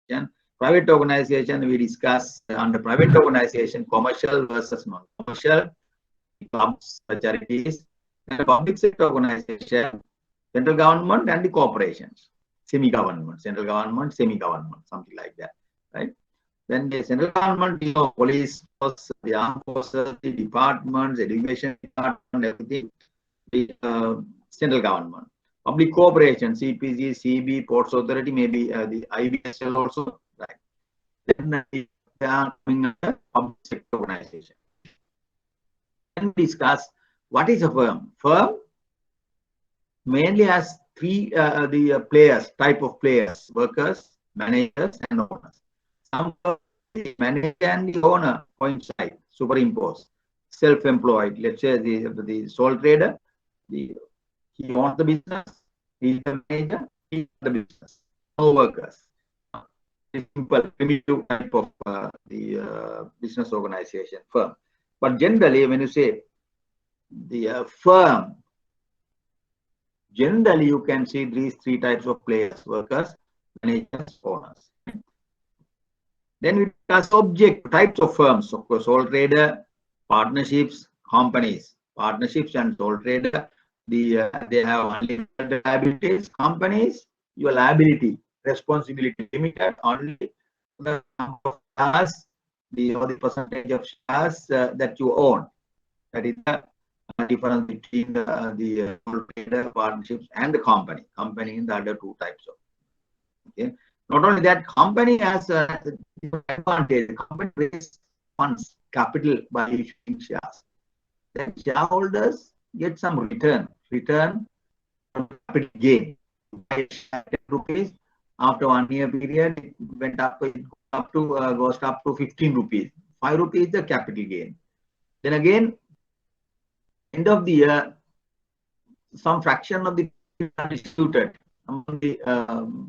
organization. Private organization, we discuss under private organization, commercial versus non-commercial, clubs, charities, and public sector organization, central government and the corporations, semi-government, central government, semi-government, something like that, right? Then the central government, police force, the armed forces, the departments, education department, everything, the central government. Public corporation, CPG, CB, Ports Authority, maybe the IBSL also, right? Then they are coming under public sector organization. Then we discuss what is a firm. Firm mainly has three players, type of players: workers, managers, and owners. Some the manager and the owner coincide, superimpose. Self-employed, let's say the sole trader, he owns the business, he's the manager, he's the business. No workers. Simple, primitive type of the business organization, firm. But generally, when you say the firm, generally you can see these three types of players: workers, managers, owners. Then we discuss types of firms. Of course, sole trader, partnerships, companies. Partnerships and sole trader, they have only liabilities. Companies, your liability, responsibility limited, only the number of shares, the percentage of shares that you own. That is the difference between the sole trader, partnerships, and the company. Company in the other two types of. Okay. Not only that, company has an advantage. Company raises funds, capital by issuing shares. Then shareholders get some return from capital gain. Buy 10 rupees. After 1 year period, it went up. It goes up to 15 rupees. 5 rupees is the capital gain. Then again, end of the year, some fraction of the are distributed among the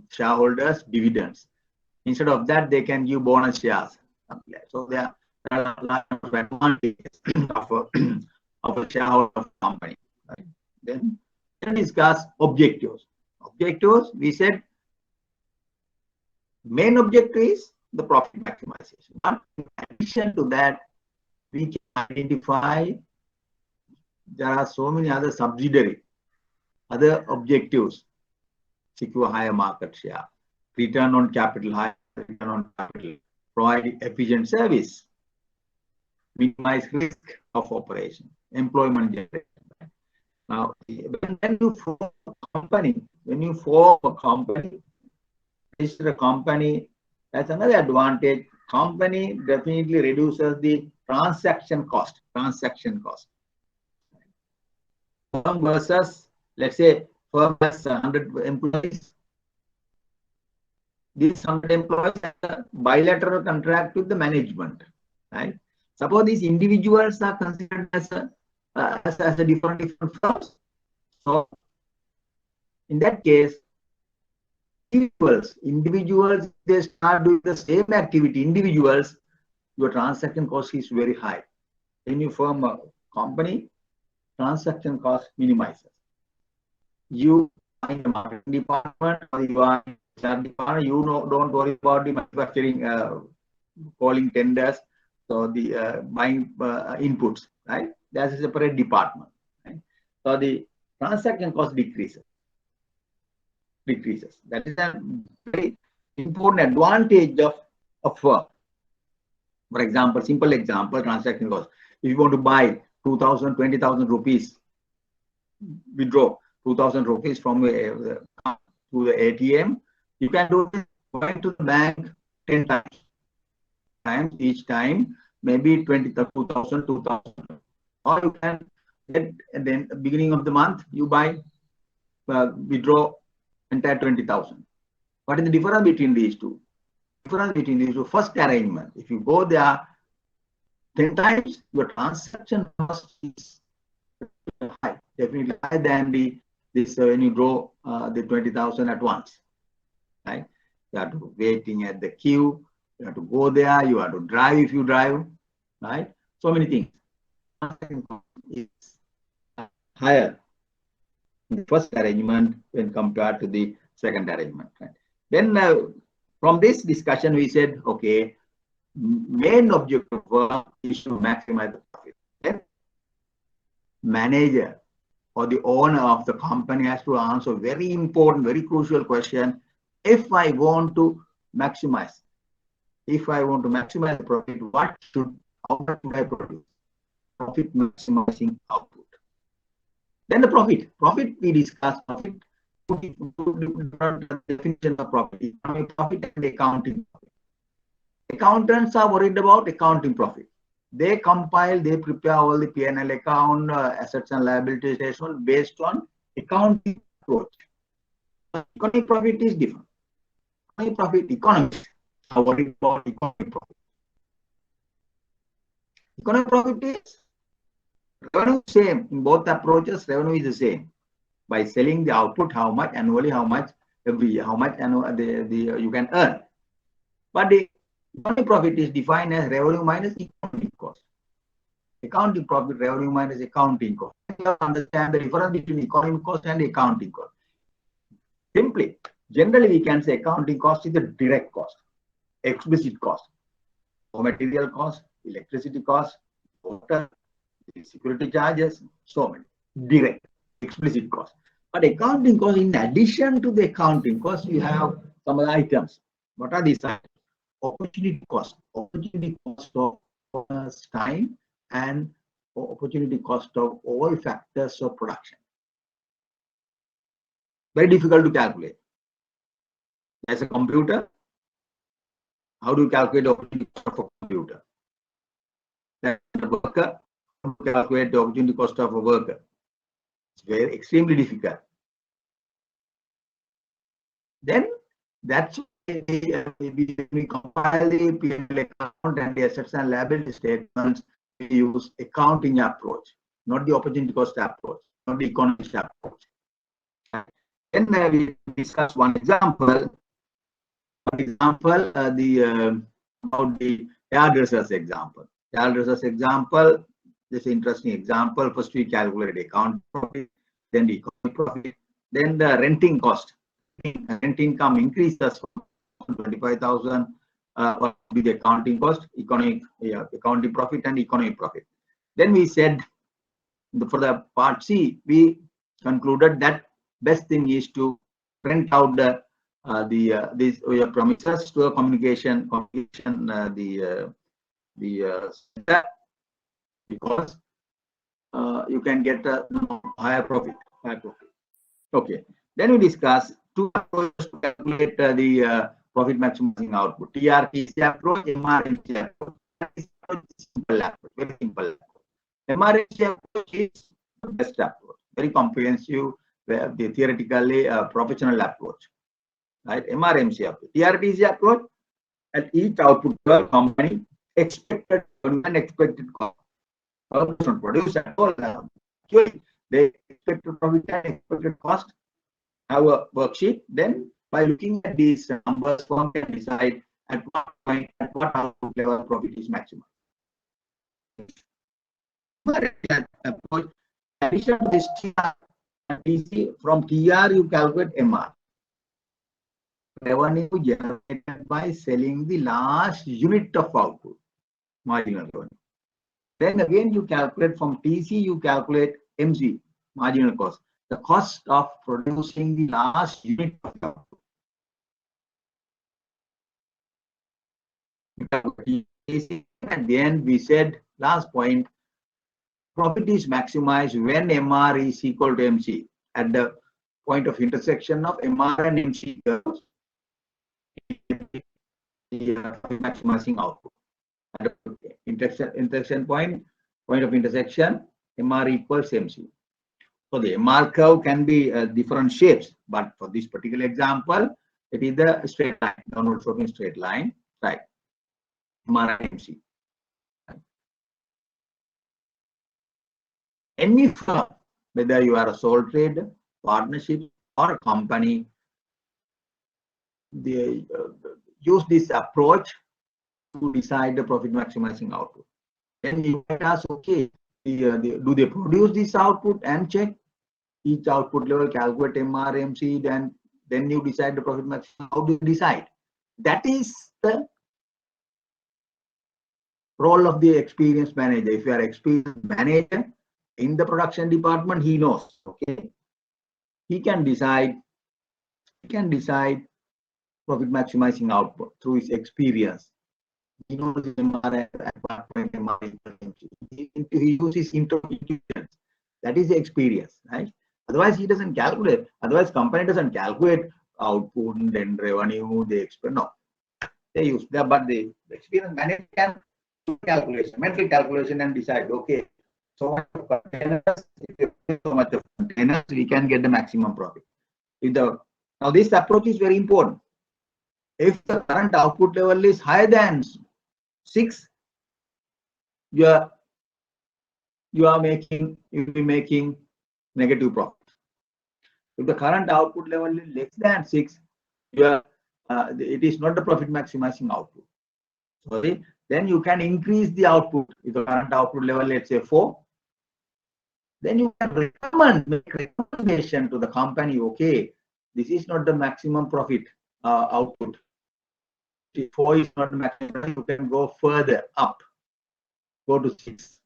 shareholders, dividends. Instead of that, they can give bonus shares. So there are a lot of advantages of a shareholder company. Right? Then discuss objectives. Objectives, we said, main objective is the profit maximization. But in addition to that, we can identify there are so many other subsidiary, other objectives: secure higher market share, return on capital, higher return on capital, provide efficient service, minimize risk of operation, employment generation. Now, when you form a company, register a company, that's another advantage. Company definitely reduces the transaction cost. Firm versus, let's say, firm has 100 employees. These 100 employees have a bilateral contract with the management, right? Suppose these individuals are considered as a different firms. So, in that case, individuals, they start doing the same activity. Individuals, your transaction cost is very high. When you form a company, transaction cost minimizes. You are in the marketing department, or you are in the department, don't worry about the manufacturing, calling tenders, so the buying inputs, right? That's a separate department. Right? So the transaction cost decreases. That is a very important advantage of a firm. For example, simple example, transaction cost. If you want to buy 2,000, 20,000 rupees, withdraw 2,000 rupees from to the ATM, you can do it going to the bank 10 times, each time, maybe 2,000, 2,000. Or you can get, and then at the beginning of the month, you buy, withdraw entire 20,000. What is the difference between these two? First arrangement, if you go there 10 times, your transaction cost is high, definitely higher than this when you draw the 20,000 at once, right? You have to waiting at the queue, you have to go there, you have to drive if you drive, right? So many things. Transaction cost is higher in the first arrangement when compared to the second arrangement. Right? Then From this discussion, we said, okay, main objective is to maximize the profit. Then manager or the owner of the company has to answer very important, very crucial question. If I want to maximize, the profit, how much should I produce? Profit maximizing output. Then the profit we discussed profit. Definition of profit, economic profit and accounting profit. Accountants are worried about accounting profit. They prepare all the P&L account, assets and liability statement based on accounting approach. Economic profit is different. Economists are worried about economic profit. Economic profit is revenue same in both approaches. Revenue is the same by selling the output. How much annually? How much every year? How much you can earn? But the economic profit is defined as revenue minus economic cost. Accounting profit, revenue minus accounting cost. You have to understand the difference between economic cost and accounting cost. Simply, generally we can say accounting cost is the direct cost, explicit cost, raw material cost, electricity cost, water, security charges, so many direct, explicit cost. But accounting cost, in addition to the accounting cost, you have some other items. What are these items? Opportunity cost of time and opportunity cost of all factors of production. Very difficult to calculate. As a computer, how do you calculate the opportunity cost of a computer? As a worker, how do you calculate the opportunity cost of a worker? It's very extremely difficult. Then that's why we compile the P&L account and the assets and liability statements. We use accounting approach, not the opportunity cost approach, not the economic approach. Then we discuss one example. About the hairdresser's example. Hairdresser's example, this interesting example. First we calculate accounting profit, then the economic profit, then the renting cost. Rent income increases from 25,000. What will be the accounting cost, accounting profit and economic profit. Then we said for the part C, we concluded that best thing is to print out these promises to a communication because you can get a higher profit. Okay. Then we discuss two approaches to calculate the profit maximizing output: TRTC approach, MRMC approach. Simple approach, very simple. MRMC approach is the best approach, very comprehensive, the theoretically professional approach. Right? MRMC approach. TRTC approach, at each output company expected and unexpected cost. Produce at all. They expected profit and expected cost. Have a worksheet. Then by looking at these numbers, one can decide at what point, at what output level profit is maximum. Approach. In addition to this TR, from TR you calculate MR. Revenue generated by selling the last unit of output, marginal revenue. Then again you calculate from TC, you calculate MC, marginal cost, the cost of producing the last unit of output. At the end, we said, last point, profit is maximized when MR is equal to MC. At the point of intersection of MR and MC curves, maximizing output. At the intersection point of intersection, MR equals MC. So the MR curve can be different shapes, but for this particular example, it is the straight line, downward sloping straight line, right? MR and MC. Any firm, whether you are a sole trader, partnership, or a company, they use this approach to decide the profit maximizing output. Then you might ask, okay, do they produce this output and check each output level, calculate MR, MC, then you decide the profit maximum. How do you decide? That is the role of the experienced manager. If you are experienced manager in the production department, he knows. Okay, he can decide profit maximizing output through his experience. He knows his MRI, apartment, MRI. He uses intuition. That is the experience, right? Otherwise, he doesn't calculate. Otherwise, company doesn't calculate output and then revenue. They expect no. They use that, but the experienced manager can do calculation, mental calculation, and decide. Okay, so much of containers, so much of containers, we can get the maximum profit. Now this approach is very important. If the current output level is higher than 6, you'll be making negative profit. If the current output level is less than 6, it is not the profit maximizing output. Sorry, then you can increase the output. If the current output level, let's say 4, then you can make recommendation to the company. Okay, this is not the maximum profit output. If 4 is not the maximum, you can go further up. Go to 6.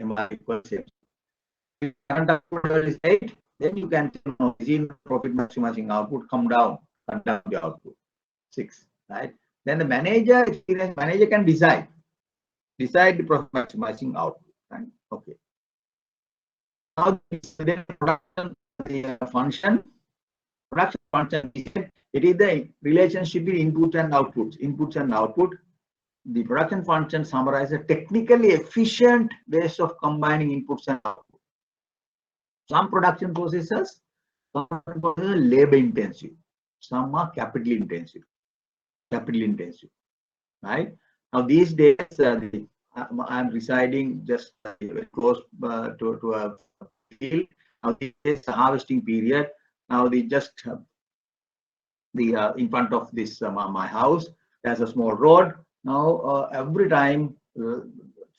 MR equals 6. If current output level is 8, then you can see profit maximizing output come down the output 6, right? Then the experienced manager can decide the profit maximizing output, right? Okay. Now the production function. Production function, it is the relationship between inputs and outputs. Inputs and output. The production function summarizes a technically efficient ways of combining inputs and outputs. Some production processes are labor intensive, some are capital intensive. Right? Now these days, I'm residing just close to a field. Now this is the harvesting period. Now in front of this my house, there's a small road. Now every time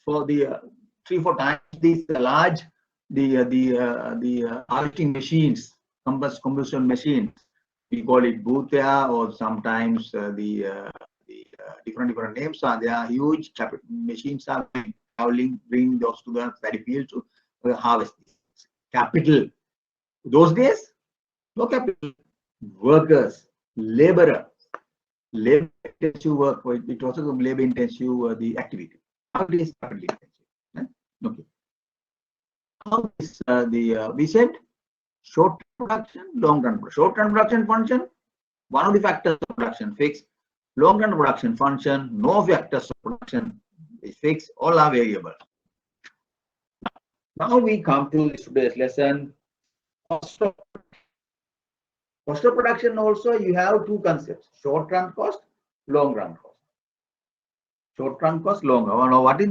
for the 3-4 times these large the harvesting machines, combustion machines, we call it boothia, or sometimes the different names are there. Huge machines are traveling, bringing those to the paddy field to harvest. Capital. Those days, no capital. Workers, labor intensive work. It also labor intensive the activity. How it is capital intensive? Right? Okay. How is we said short production, long run production. Short run production function, one of the factors of production fixed. Long run production function, no factors of production is fixed. All are variable. Now we come to today's lesson. Cost of production also, you have 2 concepts: short run cost, long run cost. Short run cost, long run. Now what is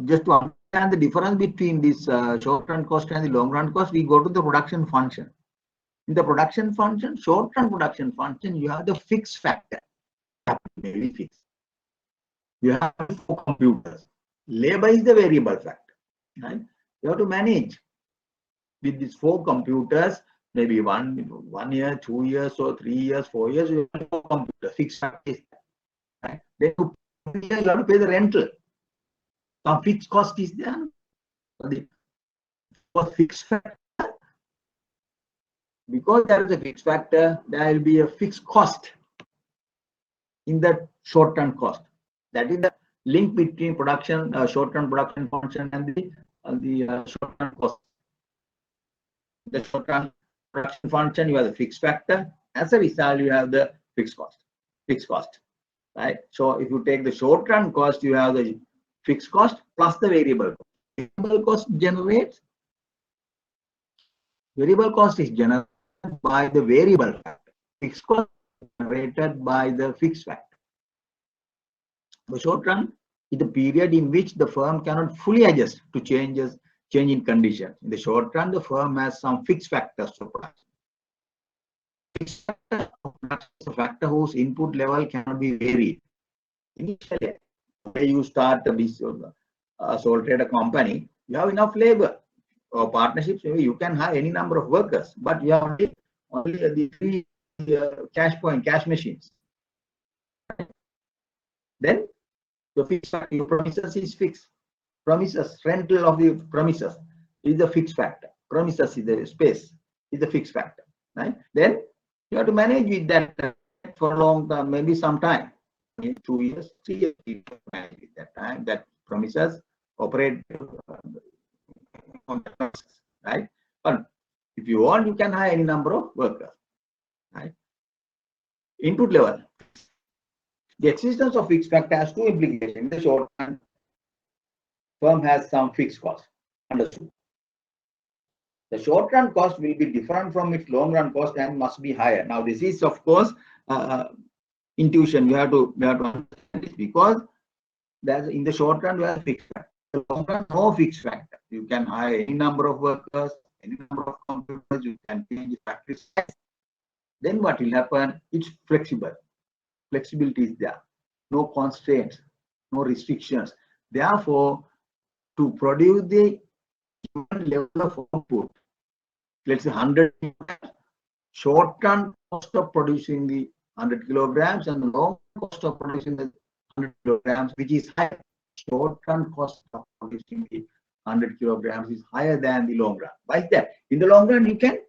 just to understand the difference between this short run cost and the long run cost, we go to the production function. In the production function, short run production function, you have the fixed factor. Very fixed. You have 4 computers. Labor is the variable factor. Right? You have to manage with these 4 computers. Maybe one year, 2 years, or 3 years, 4 years. You have 4 computers. Fixed factor is there. Right? Then you have to pay the rental. Some fixed cost is there. For fixed factor, because there is a fixed factor, there will be a fixed cost in the short-term cost. That is the link between production, short-term production function, and the short-term cost. The short-term production function, you have the fixed factor. As a result, you have the fixed cost. Right? So if you take the short-term cost, you have the fixed cost plus the variable cost. Variable cost is generated by the variable factor. Fixed cost is generated by the fixed factor. The short run is the period in which the firm cannot fully adjust to change in condition. In the short run, the firm has some fixed factors for production. Fixed factor of production is a factor whose input level cannot be varied. Initially, when you start a sole trader company, you have enough labor. Or partnerships, maybe you can have any number of workers, but you have only the 3 cash machines. Then the fixed factor, your premises is fixed. Premises, rental of the premises is the fixed factor. Premises is the space, is the fixed factor. Right? Then you have to manage with that for a long time, maybe some time. 2 years, 3 years, you can manage with that time. That premises operate on the premises, right? But if you want, you can hire any number of workers. Right? Input level. The existence of fixed factor has two implications. In the short run, firm has some fixed cost. Understood. The short run cost will be different from its long run cost and must be higher. Now, this is of course intuition. You have to understand this, because there's in the short run you have fixed factor. In the long run, no fixed factor. You can hire any number of workers, any number of computers. You can change the factory size. Then what will happen? It's flexible. Flexibility is there. No constraints, no restrictions. Therefore, to produce the given level of output, let's say 100, short-term cost of producing the 100 kilograms and the long cost of producing the 100 kilograms, which is higher. Short-term cost of producing the 100 kilograms is higher than the long run. Why is that? In the long run, you can,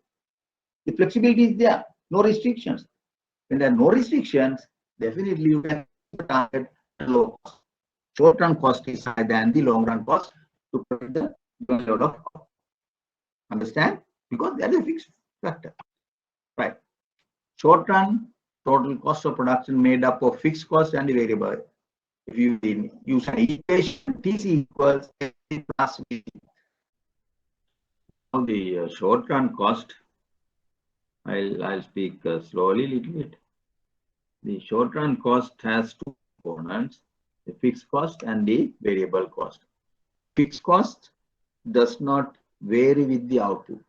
the flexibility is there, no restrictions. When there are no restrictions, definitely you can target low cost. Short-run cost is higher than the long-run cost to produce the load of cost. Understand? Because that is a fixed factor. Right. Short-run total cost of production made up of fixed cost and the variable. If you use an equation, TC equals FC plus VC. Now the short-run cost, I'll speak slowly a little bit. The short-run cost has two components, the fixed cost and the variable cost. Fixed cost does not vary with the output.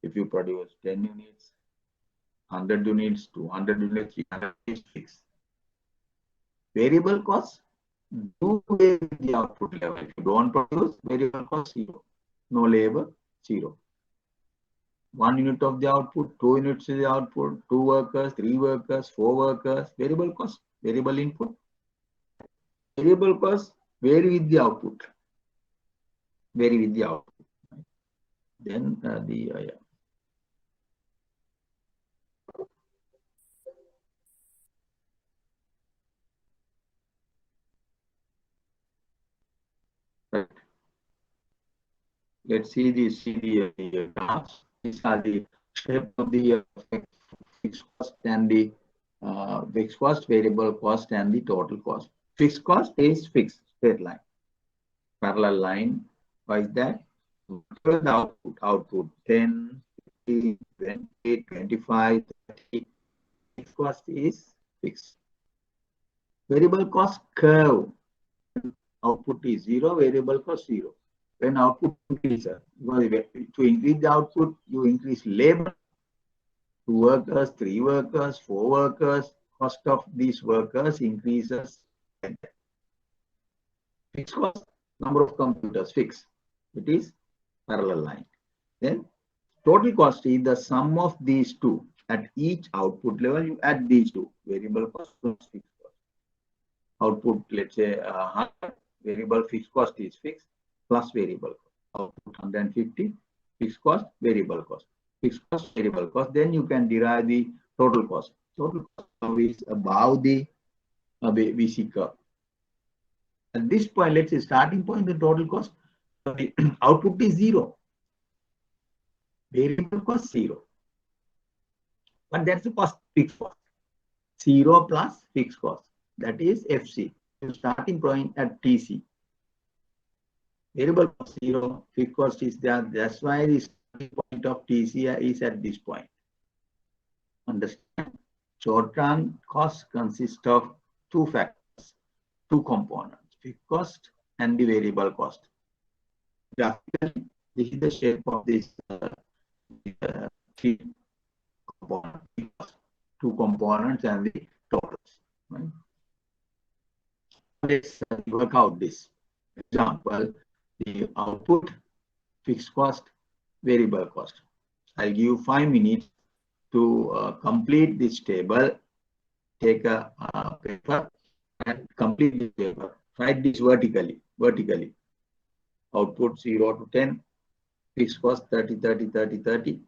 If you produce 10 units, 100 units, 200 units, 300 is fixed. Variable costs do vary with the output level. If you don't produce, variable cost 0. No labor, 0. 1 unit of the output, 2 units of the output, 2 workers, 3 workers, 4 workers, variable cost, variable input. Variable costs vary with the output. Vary with the output. Then right. Let's see the graphs. These are the shape of the fixed cost and the fixed cost, variable cost, and the total cost. Fixed cost is fixed, straight line, parallel line. Why is that? The output 10, 15, 20, 25, 30. Fixed cost is fixed. Variable cost curve. Output is 0, variable cost 0. When output increases, to increase the output, you increase labor, 2 workers, 3 workers, 4 workers, cost of these workers increases. Fixed cost, number of computers, fixed. It is parallel line. Then total cost is the sum of these two. At each output level, you add these two, variable cost plus fixed cost. Output, let's say 100, variable fixed cost is fixed plus variable cost. Output 150, fixed cost, variable cost. Fixed cost, variable cost. Then you can derive the total cost. Total cost is above the VC curve. At this point, let's say starting point, the total cost, the output is 0. Variable cost 0. But that's the cost, fixed cost. 0 plus fixed cost. That is FC. Starting point at TC. Variable cost 0, fixed cost is there. That's why the starting point of TC is at this point. Understand? Short-run cost consists of 2 factors, 2 components, fixed cost and the variable cost. Graphically, this is the shape of this 3 components, 2 components and the totals. Right? Let's work out this. Example, the output, fixed cost, variable cost. I'll give you 5 minutes to complete this table. Take a paper and complete this paper. Write this vertically. Output 0 to 10, fixed cost 30, 30, 30, 30,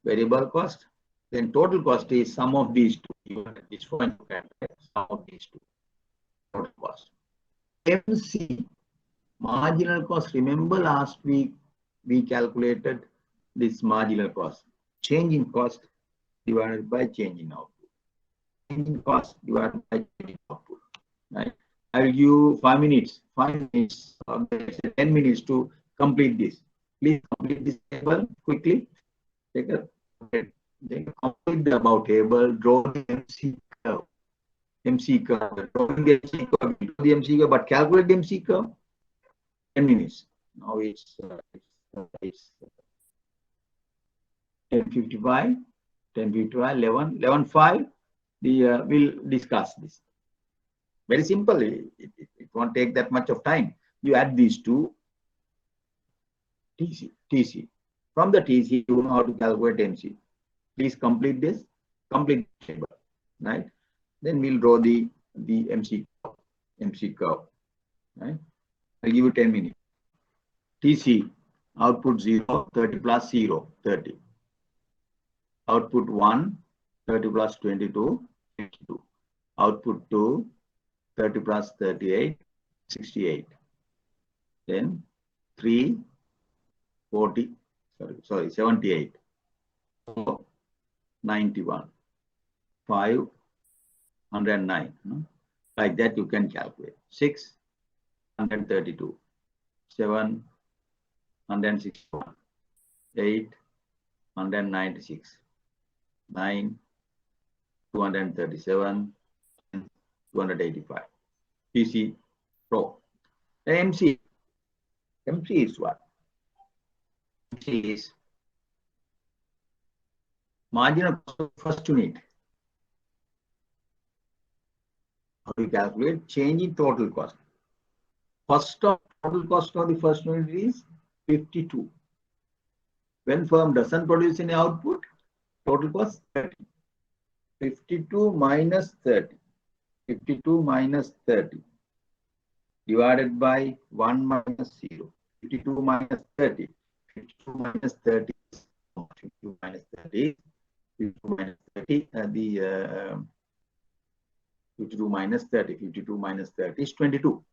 variable cost. Then total cost is sum of these two. At this point, you can write sum of these two. Total cost. MC, marginal cost. Remember last week we calculated this marginal cost. Change in cost divided by change in output. Change in cost divided by change in output. Right? I will give you 5 minutes, 10 minutes to complete this. Please complete this table quickly. Complete the above table, draw the MC curve. Drawing the MC curve, draw the MC curve, but calculate the MC curve. 10 minutes. Now it's 10:55, 11:05. We'll discuss this. Very simple. It won't take that much of time. You add these two. TC. From the TC, you know how to calculate MC. Please complete this. Complete the table. Right? Then we'll draw the MC curve. Right? I'll give you 10 minutes. TC, output 0, 30 plus 0, 30. Output 1, 30 plus 22, 52. Output 2, 30 plus 38, 68. Then 3, 40, 78. 4, 91. 5, 109. Like that you can calculate. 6, 132. 7, 161. 8, 196. 9, 237. 285. PC Pro. MC is what? MC is marginal cost of first unit. How do you calculate? Change in total cost. Total cost of the first unit is 52. When firm doesn't produce any output, total cost 30. 52 minus 30. 52 minus 30 divided by 1 minus 0. 52 minus 30. 52 minus 30 is 52 minus 30. 52 minus 30. 52 minus 30. 52 minus 30 is 22.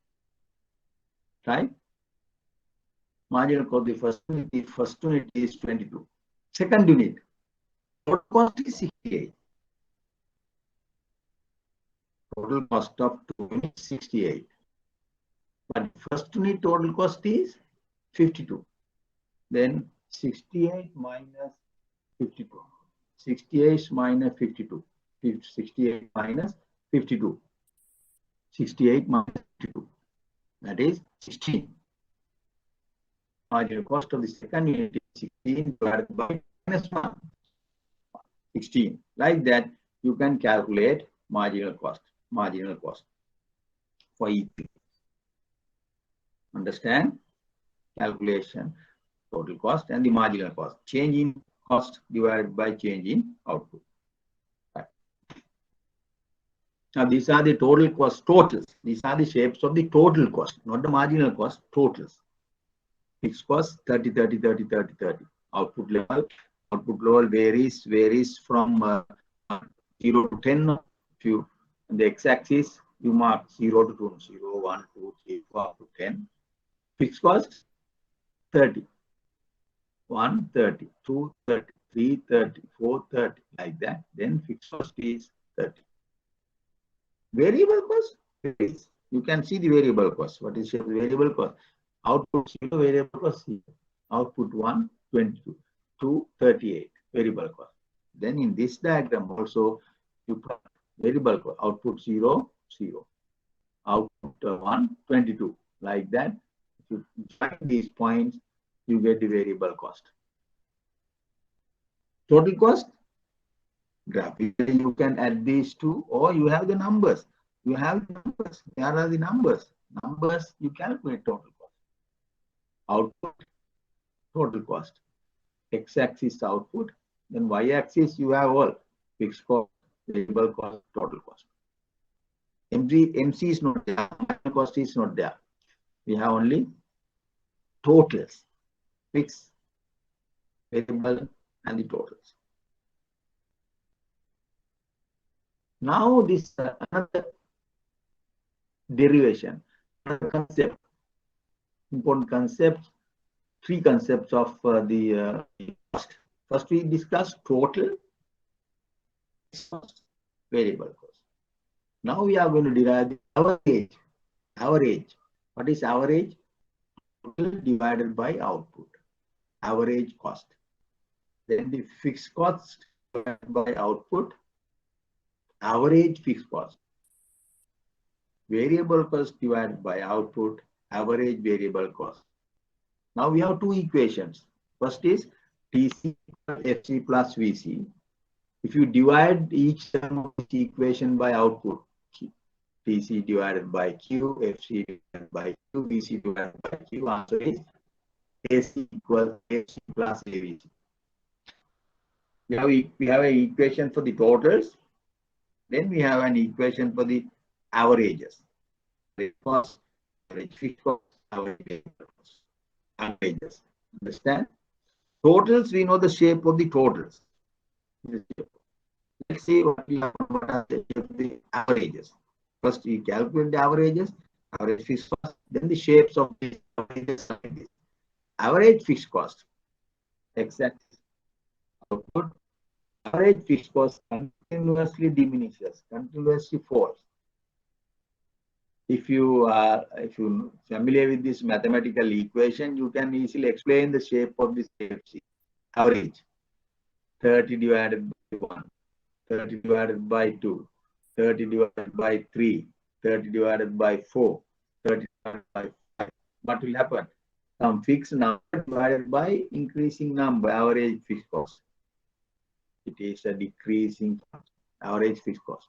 Right? Marginal cost the first unit is 22. Second unit, total cost is 68. Total cost of 2 units 68. But first unit total cost is 52. Then 68 minus 52. 68 minus 52. 68 minus 52. 68 minus 52. That is 16. Marginal cost of the second unit is 16 divided by minus 1. 16. Like that, you can calculate marginal cost for each. Understand? Calculation, total cost and the marginal cost. Change in cost divided by change in output. Right. Now these are the total cost totals. These are the shapes of the total cost, not the marginal cost, totals. Fixed cost 30, 30, 30, 30, 30. Output level varies from 0 to 10. If you on the x-axis, you mark 0 to 2, 0, 1, 2, 3, 4, up to 10. Fixed cost 30. 1, 30, 2, 30, 3, 30, 4, 30, like that. Then fixed cost is 30. Variable cost varies. You can see the variable cost. What is the variable cost? Output 0, variable cost 0. Output 1, 22. 2, 38, variable cost. Then in this diagram also, you put variable cost. Output 0, 0. Output 1, 22. Like that. If you find these points, you get the variable cost. Total cost, graphically you can add these two, or you have the numbers. You have the numbers. There are the numbers. Numbers, you calculate total cost. Output, total cost. X-axis output, then Y-axis you have all fixed cost, variable cost, total cost. MC is not there, marginal cost is not there. We have only totals, fixed, variable, and the totals. Now this another derivation, another concept, important concept, three concepts of the cost. First we discussed total cost, variable cost. Now we are going to derive the average. Average. What is average? Total divided by output. Average cost. Then the fixed cost divided by output. Average fixed cost. Variable cost divided by output. Average variable cost. Now we have two equations. First is TC plus FC plus VC. If you divide each term of this equation by output, TC divided by Q, FC divided by Q, VC divided by Q, answer is AC equals FC plus AVC. We have an equation for the totals. Then we have an equation for the averages. Cost, average fixed cost, average variable cost. Averages. Understand? Totals, we know the shape of the totals. Let's see what are the averages. First, we calculate the averages, average fixed cost, then the shapes of these averages. Average fixed cost, x-axis, output. Average fixed cost continuously diminishes, continuously falls. If you are familiar with this mathematical equation, you can easily explain the shape of this AFC. Average 30 divided by 1, 30 divided by 2, 30 divided by 3, 30 divided by 4, 30 divided by 5. What will happen? Some fixed number divided by increasing number, average fixed cost. It is a decreasing average fixed cost.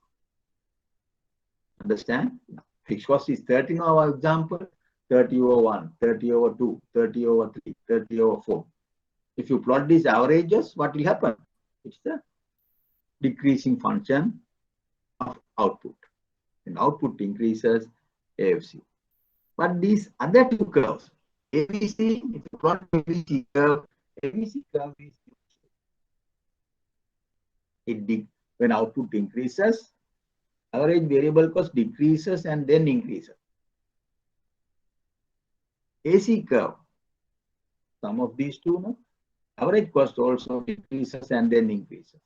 Understand? Fixed cost is 30 in our example, 30 over 1, 30 over 2, 30 over 3, 30 over 4. If you plot these averages, what will happen? It's the decreasing function of output. And output increases AFC. But these other two curves, ABC, if you plot ABC curve is when output increases, average variable cost decreases and then increases. AC curve, some of these two, no? Average cost also decreases and then increases.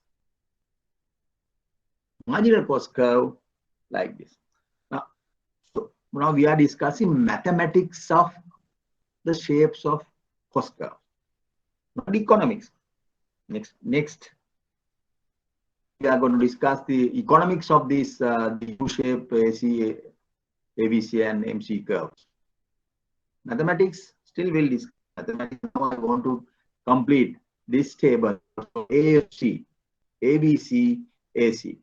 Marginal cost curve like this. Now we are discussing mathematics of the shapes of cost curve, not economics. Next, we are going to discuss the economics of these the U-shape, AC, ABC, and MC curves. Mathematics still will discuss. Mathematics. Now I want to complete this table. So AFC, ABC, AC.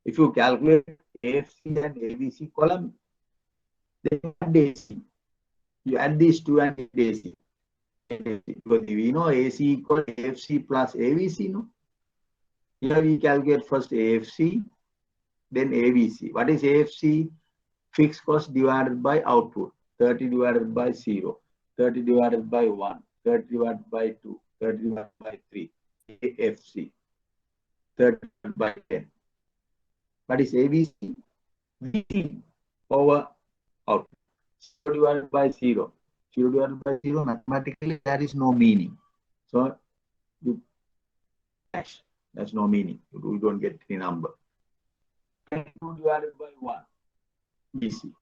If you calculate AFC and ABC column, then you add AC. You add these two and add AC. Because we know AC equal AFC plus ABC, no? Here we calculate first AFC, then ABC. What is AFC? Fixed cost divided by output. 30 divided by 0, 30 divided by 1, 30 divided by 2, 30 divided by 3. AFC. 30 divided by 10. What is ABC? VC over output. 0 divided by 0. 0 divided by 0, mathematically there is no meaning. So you dash. That's no meaning. You don't get any number. 2 divided by 1. BC.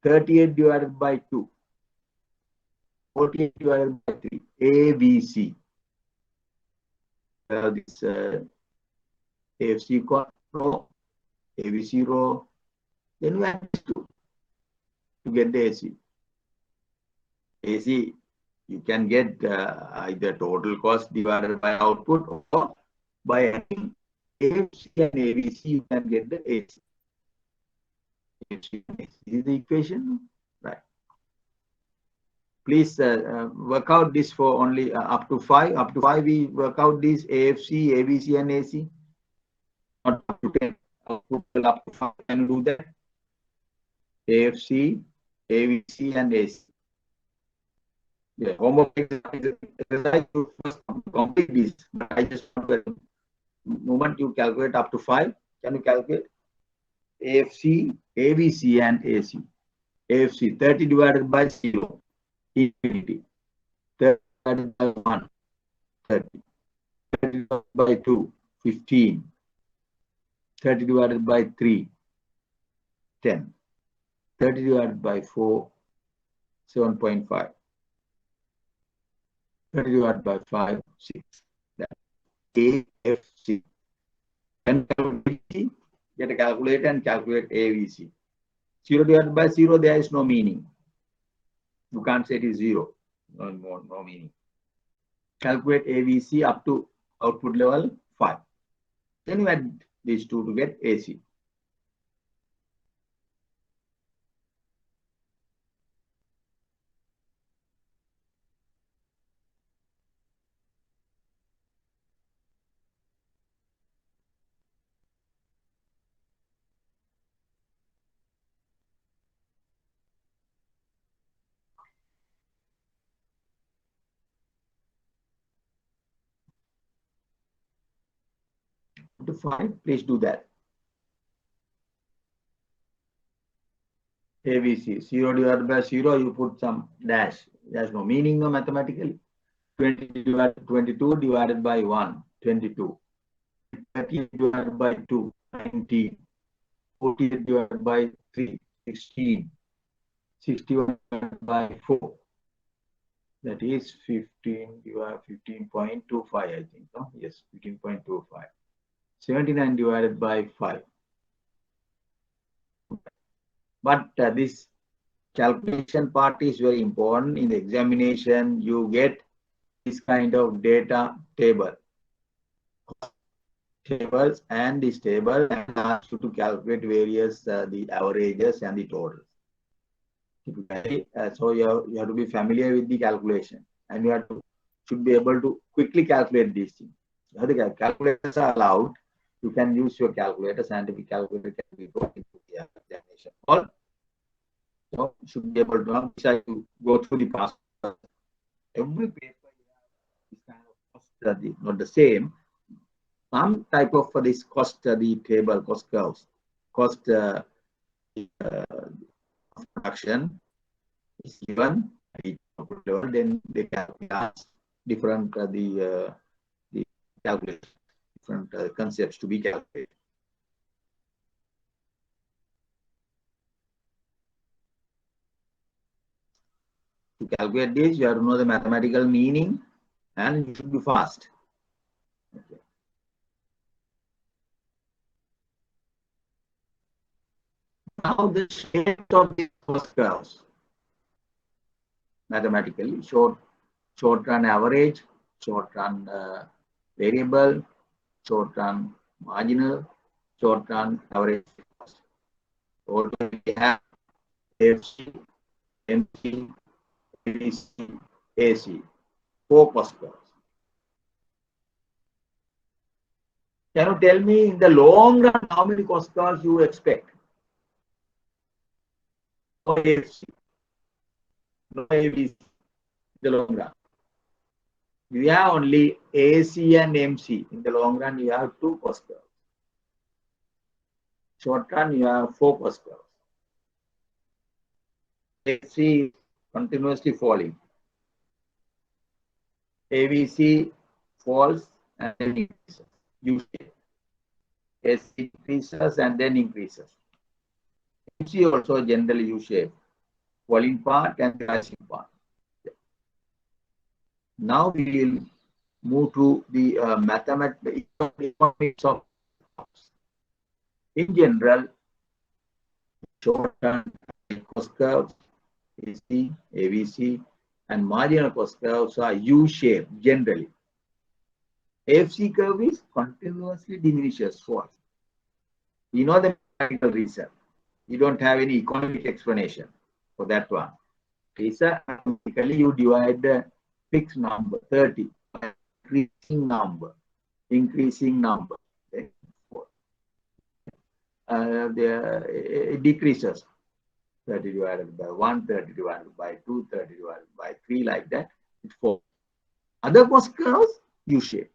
38 divided by 2. 48 divided by 3. ABC. This AFC row, ABC row. Then we add 2 to get the AC. AC, you can get either total cost divided by output, or by adding AFC and ABC, you can get the AC. AFC and AC. This is the equation, right? Please work out this for only up to 5. Up to 5, we work out these AFC, ABC, and AC. Not up to 10. output up to 5. Can you do that? AFC, AVC, and AC. Yeah, homework exercise to first complete this. But I just want to, moment you calculate up to 5, can you calculate AFC, AVC, and AC? AFC 30 divided by 0, infinity. 30 divided by 1, 30. 30 divided by 2, 15. 30 divided by 3, 10. 30 divided by 4, 7.5. 30 divided by 5, 6. That's AFC. Can calculate, get a calculator and calculate AVC. 0 divided by 0, there is no meaning. You can't say it is 0. No meaning. Calculate AVC up to output level 5. Then you add these two to get AC. To 5, please do that. AVC, 0 divided by 0, you put some dash. There's no meaning no mathematically. 22 divided by 1, 22. 30 divided by 2, 19. 40 divided by 3, 16. 61 divided by 4. That is 15 divided 15.25, I think. No? Yes, 15.25. 79 divided by 5. But this calculation part is very important. In the examination, you get this kind of data tables and this table and ask you to calculate various the averages and the totals. So you have to be familiar with the calculation, and you should be able to quickly calculate these things. The calculators are allowed. You can use your calculator, scientific calculator can be brought into the examination. All so should be able to decide to go through the past. Every paper is kind of cost not the same. Some type of this cost the table, cost curves, cost production is given. Then they can ask different the calculation, different concepts to be calculated. To calculate this, you have to know the mathematical meaning, and you should be fast. Okay. Now the shape of the cost curves. Mathematically, short run average, short run variable, short run marginal, short run average cost. So we have AFC, MC, ADC, AC, 4 cost curves. Can you tell me in the long run how many cost curves you expect? No AFC, no AVC, in the long run. You have only AC and MC. In the long run, you have 2 cost curves. Short run, you have 4 cost curves. AC is continuously falling. AVC falls and then increases. U-shape. AC increases and then increases. MC also generally U-shape. Falling part and rising part. Now we will move to the economics of. In general, short-term cost curves, AC, AVC, and marginal cost curves are U-shaped generally. AFC curve is continuously diminishes, falls. You know the mechanical reason. You don't have any economic explanation for that one. It's automatically you divide the fixed number 30 by increasing number. it decreases. 30 divided by 1, 30 divided by 2, 30 divided by 3, like that, it falls. Other cost curves, U-shape.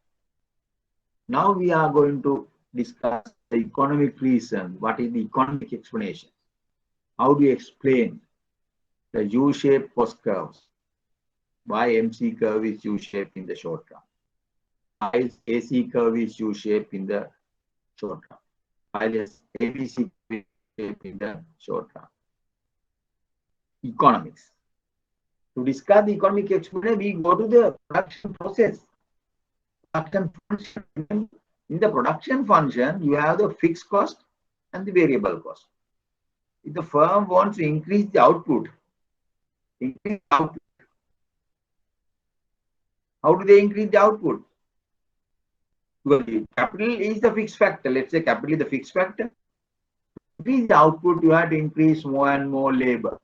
Now we are going to discuss the economic reason. What is the economic explanation? How do you explain the U-shaped cost curves? Why MC curve is U-shaped in the short run? Why AC curve is U-shaped in the short run? Why is ABC curve U-shaped in the short run? Economics. To discuss the economic explanation, we go to the production process. Production function. In the production function, you have the fixed cost and the variable cost. If the firm wants to increase the output, how do they increase the output? Well, capital is the fixed factor. Let's say capital is the fixed factor. To increase the output, you have to increase more and more labor.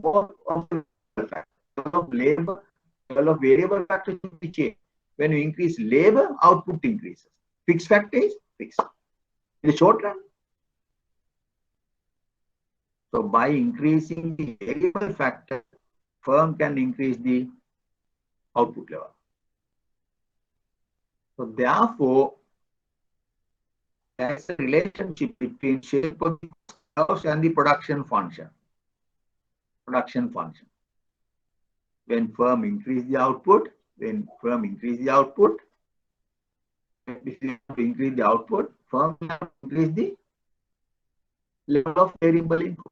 More of the factor. Of labor, level of variable factor should be changed. When you increase labor, output increases. Fixed factor is fixed. In the short run. So by increasing the variable factor, firm can increase the output level. So therefore, there is a relationship between shape of the curves and the production function. Production function. When firm increase the output, firm will increase the output, firm will increase the level of variable input.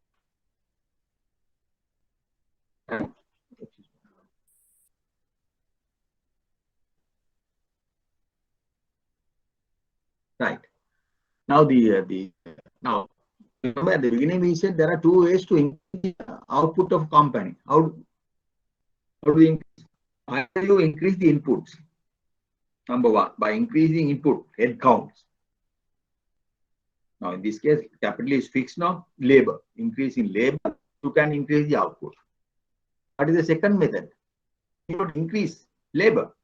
Right. Now now remember at the beginning we said there are two ways to increase the output of company. How do we increase? Either you increase the inputs. Number one, by increasing input head counts. Now in this case, capital is fixed now. Labor, increase in labor, you can increase the output. What is the second method? You don't increase labor.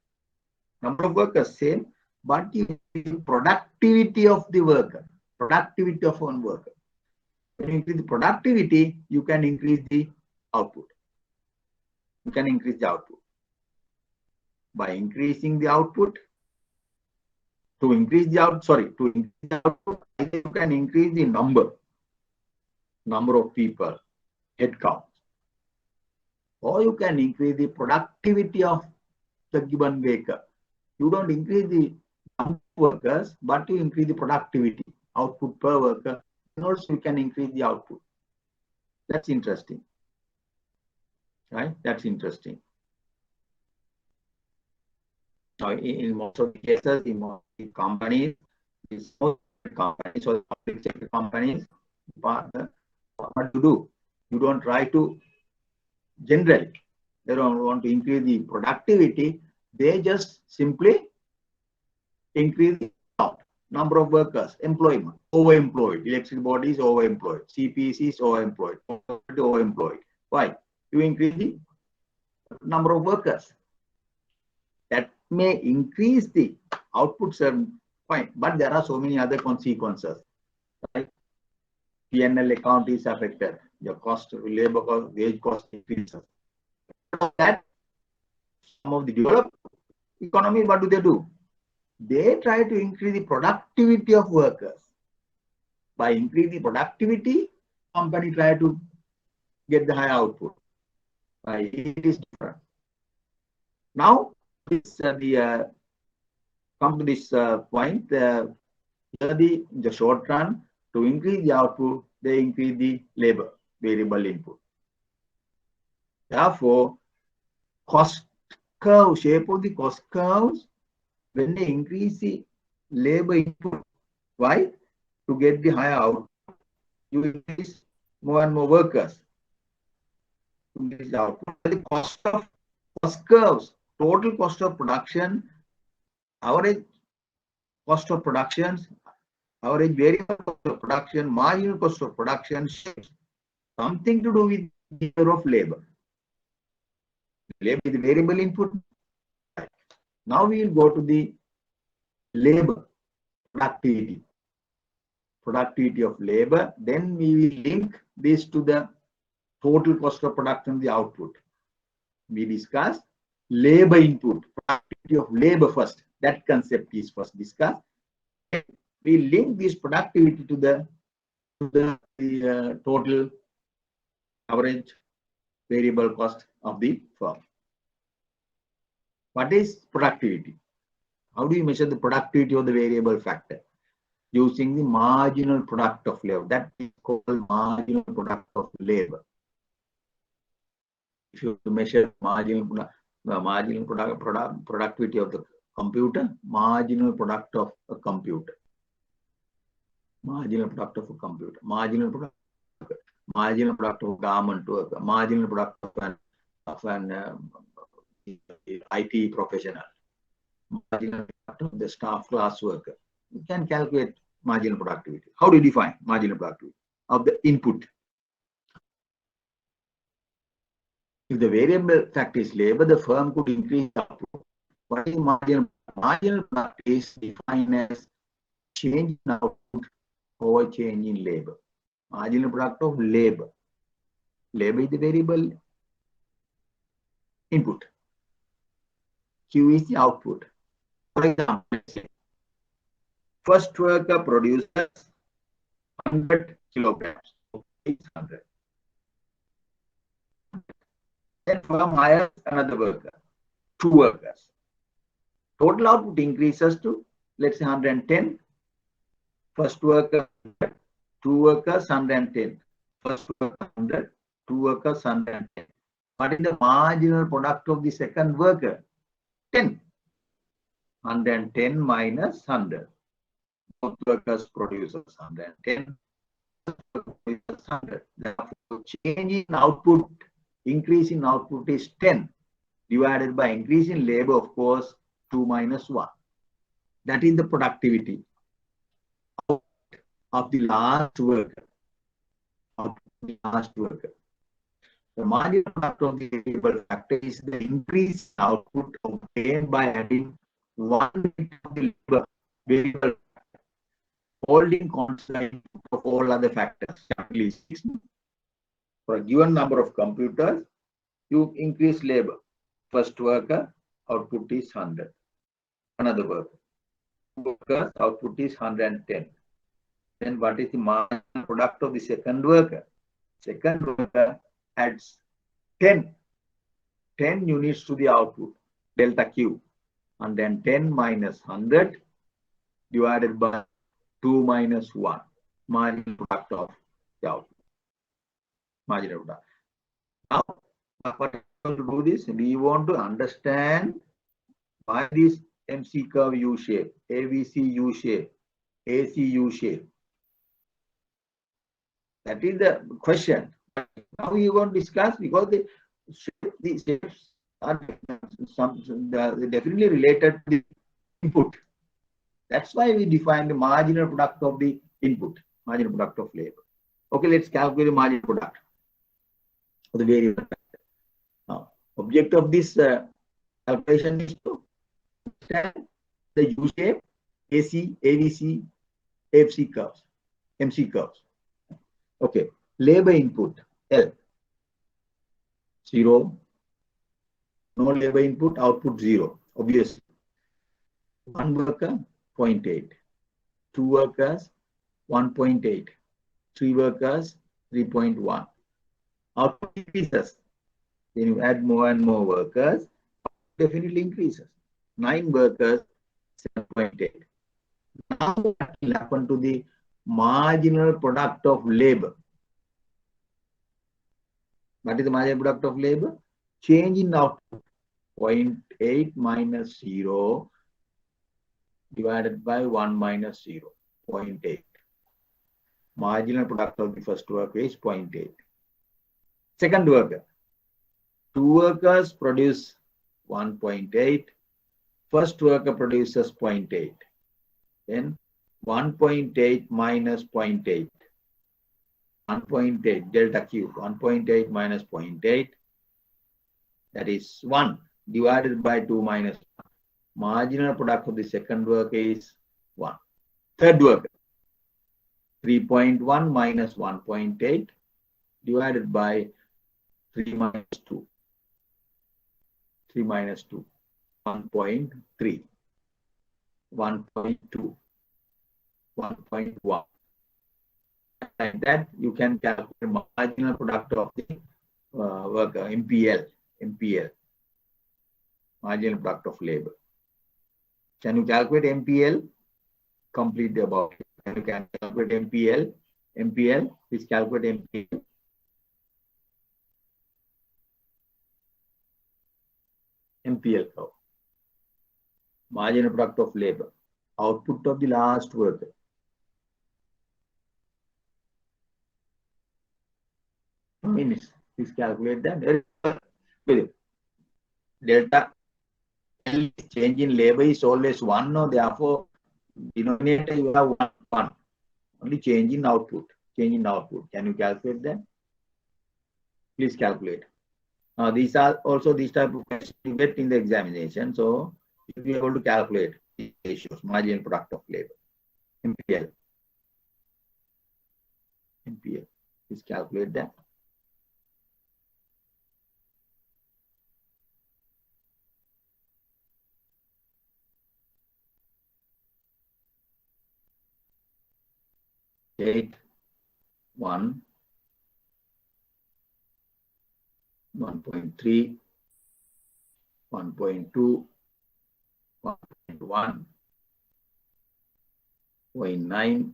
Number of workers same, but you increase the productivity of the worker. Productivity of one worker. When you increase the productivity, you can increase the output. You can increase the output. By increasing the output, to increase the output, you can increase the number of people, head count. Or you can increase the productivity of the given worker. You don't increase the number of workers, but you increase the productivity, output per worker. And also you can increase the output. That's interesting. Right? That's interesting. Now, in most of the cases, in most of the companies, or public sector companies, what to do? You don't try to generally, they don't want to increase the productivity, they just simply increase the number of workers, employment, overemployed, electric bodies overemployed, CPC is overemployed. Why? You increase the number of workers. That may increase the output certain point, but there are so many other consequences. Right? P&L account is affected. Your cost, labor cost, wage cost increases. That some of the developed economy, what do? They try to increase the productivity of workers. By increasing the productivity, company try to get the high output. It is different. Now, come to this point. The short run, to increase the output, they increase the labor, variable input. Therefore, cost curve, shape of the cost curves, when they increase the labor input, why? To get the higher output, you increase more and more workers. To increase the output. The cost curves, total cost of production, average cost of production, average variable cost of production, marginal cost of production, something to do with the number of labor. Labor is the variable input. Now we will go to the labor productivity. productivity of labor. Then we will link this to the total cost of production, the output. We discuss labor input, productivity of labor first. That concept is first discussed. We link this productivity to the total average variable cost of the firm. What is productivity? How do you measure the productivity of the variable factor? Using the marginal product of labor. That is called marginal product of labor. If you measure productivity of the computer, marginal product of a computer, marginal product of a computer, marginal product of a garment worker, marginal product of an IT professional, marginal product of the staff class worker. You can calculate marginal productivity. How do you define marginal productivity of the input? If the variable factor is labor, the firm could increase output. What is marginal? Marginal productivity is defined as change in output over change in labor. Marginal product of labor. Labor is the variable input. Q is the output. For example, first worker produces 100 kilograms. It's 100. Then firm hires another worker, 2 workers. Total output increases to, let's say, 110. First worker, 2 workers, 110. First worker, 100. 2 workers, 110. What is the marginal product of the second worker? 10. 110 minus 100. Both workers produces 110. 100. Therefore, change in output, increase in output is 10 divided by increase in labor, of course, 2 minus 1. That is the productivity of the last worker. The marginal product of the variable factor is the increase in output obtained by adding 1 unit of the labor variable factor, holding constant of all other factors. For a given number of computers, you increase labor. First worker, output is 100. Another worker. Workers, output is 110. Then what is the marginal product of the second worker? Second worker adds 10 units to the output, delta Q. And then 10 minus 100 divided by 2 minus 1, marginal product of the output. Marginal product. Now, for to do this, we want to understand why this MC curve U shape, ABC U shape, AC U shape. That is the question. Now we are going to discuss, because the shapes are definitely related to the input. That's why we define the marginal product of the input, marginal product of labor. Okay, let's calculate the marginal product of the variable factor. Now, object of this calculation is to understand the U shape, AC, ABC, AFC curves, MC curves. Okay, labor input L, 0. No labor input, output 0. Obviously. 1 worker, 0.8. 2 workers, 1.8. 3 workers, 3.1. Output increases. Then you add more and more workers, definitely increases. 9 workers, 7.8. Now what will happen to the marginal product of labor? What is the marginal product of labor? Change in output, 0.8 minus 0 divided by 1 minus 0, 0.8. Marginal product of the first worker is 0.8. Second worker, 2 workers produce 1.8. First worker produces 0.8. Then 1.8 minus 0.8. 1.8 delta Q, 1.8 minus 0.8, that is 1 divided by 2 minus 1. Marginal product of the second worker is 1. Third worker, 3.1 minus 1.8 divided by 3 minus 2. 3 minus 2. 1.3. 1.2. 1.1. Like that, you can calculate marginal product of the worker, MPL. Marginal product of labor. Can you calculate MPL? Complete about it. Can you calculate MPL? Please calculate MPL. MPL curve. Marginal product of labor. Output of the last worker. Minutes. Please calculate that. Delta L change in labor is always 1, no? Therefore, denominator you have 1. Only change in output. Change in output. Can you calculate that? Please calculate. Now, these are also these type of questions you get in the examination. So, you'll be able to calculate these ratios, marginal product of labor. MPL. Please calculate that. Eight, 1, 1.3, 1.2, 1.1, 0.9,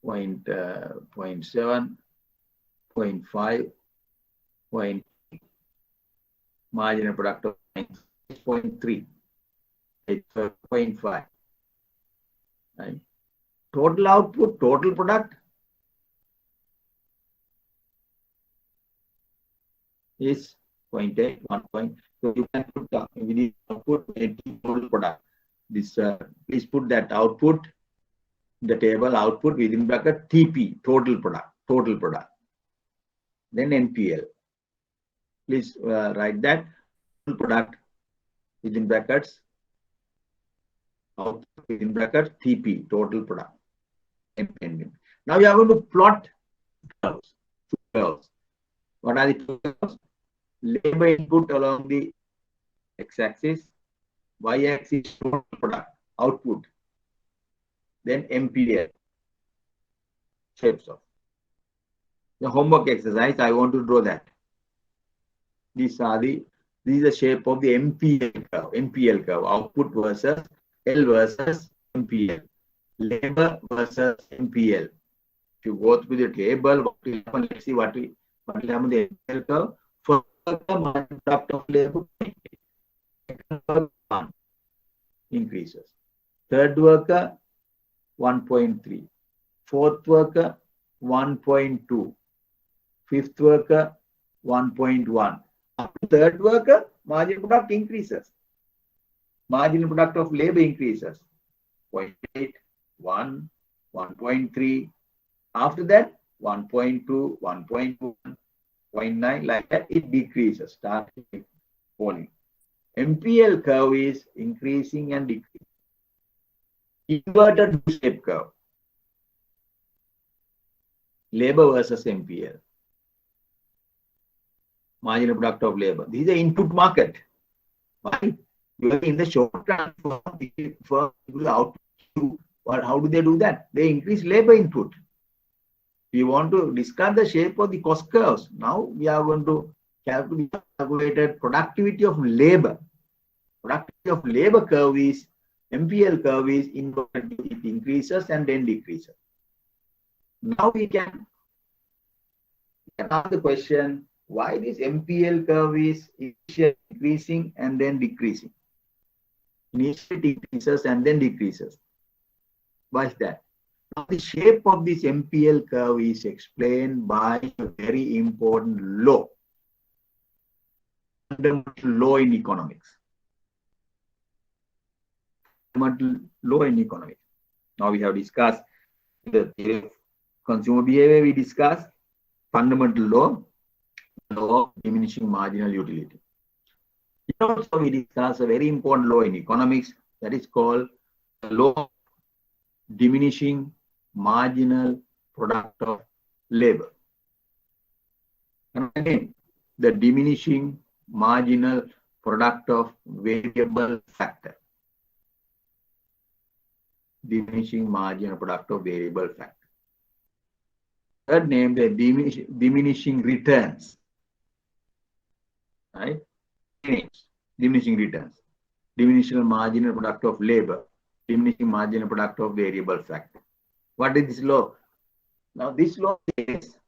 0.7, 0.5, 0.3. Marginal product of 0.3, 0.5. Right? Total output, total product is 0.8, 1. So you can put within output total product. This please put that output, the table output within bracket TP, total product. Then NPL. Please write that total product within brackets, output within bracket TP, total product. Now we are going to plot curves. Two curves. What are the two curves? Labor input along the x-axis, y-axis total product, output. Then MPL. Shapes of. The homework exercise, I want to draw that. This is the shape of the MPL curve. Output versus L versus MPL. Labor versus MPL. If you go through the table, what will happen? Let's see what will happen the MPL curve. First worker, product of labor increases. Third worker, 1.3. Fourth worker, 1.2. Fifth worker, 1.1. Third worker, marginal product increases. Marginal product of labor increases. 0.8, 1, 1.3. After that, 1.2, 1.1, 0.9, like that, it decreases, starts falling. MPL curve is increasing and decreasing. Inverted shape curve. Labor versus MPL. Marginal product of labor. This is an input market. Why? In the short run, for output, how do they do that? They increase labor input. We want to discuss the shape of the cost curves. Now we are going to calculate productivity of labor. Productivity of labor curve is MPL curve is inverted. It increases and then decreases. Now we can ask the question, why this MPL curve is initially increasing and then decreasing? Initially it increases and then decreases. Why is that? Now the shape of this MPL curve is explained by a very important law. Fundamental law in economics. Fundamental law in economics. Now we have discussed the theory of consumer behavior. We discussed fundamental law of diminishing marginal utility. Also, we discuss a very important law in economics that is called the law of diminishing marginal product of labor. And again, the diminishing marginal product of variable factor. Diminishing marginal product of variable factor. Third name, the diminishing returns. Right? Diminishing returns. Diminishing marginal product of labor. Diminishing marginal product of variable factor. What is this law? Now, this law is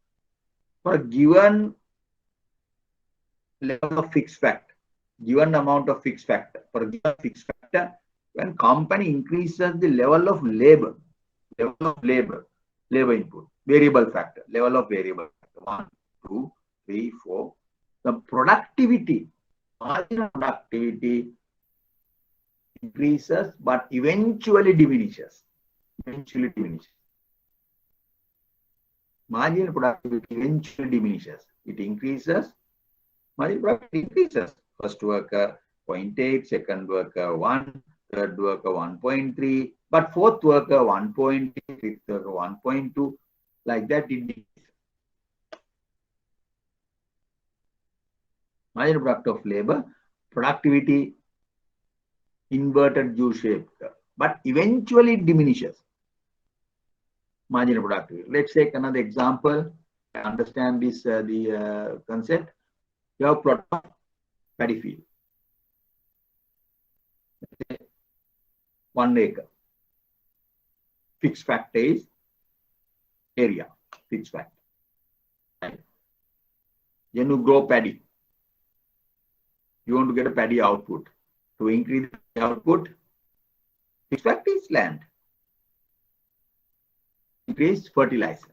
for a given level of fixed factor, given amount of fixed factor, for a given fixed factor, when company increases the level of labor input, variable factor, level of variable factor, 1, 2, 3, 4, the productivity, marginal productivity increases, but eventually diminishes. Marginal productivity eventually diminishes. It increases, marginal productivity increases. First worker 0.8, second worker 1, third worker 1.3, but fourth worker 1.8, fifth worker 1.2, like that it decreases. Marginal product of labor, productivity inverted U-shape, but eventually it diminishes. Marginal productivity. Let's take another example. Understand this the concept. You have plot of paddy field. 1 acre. Fixed factor is area. Fixed factor. Right. Then you grow paddy. You want to get a paddy output. To increase the output, fixed factor is land. Increase fertilizer.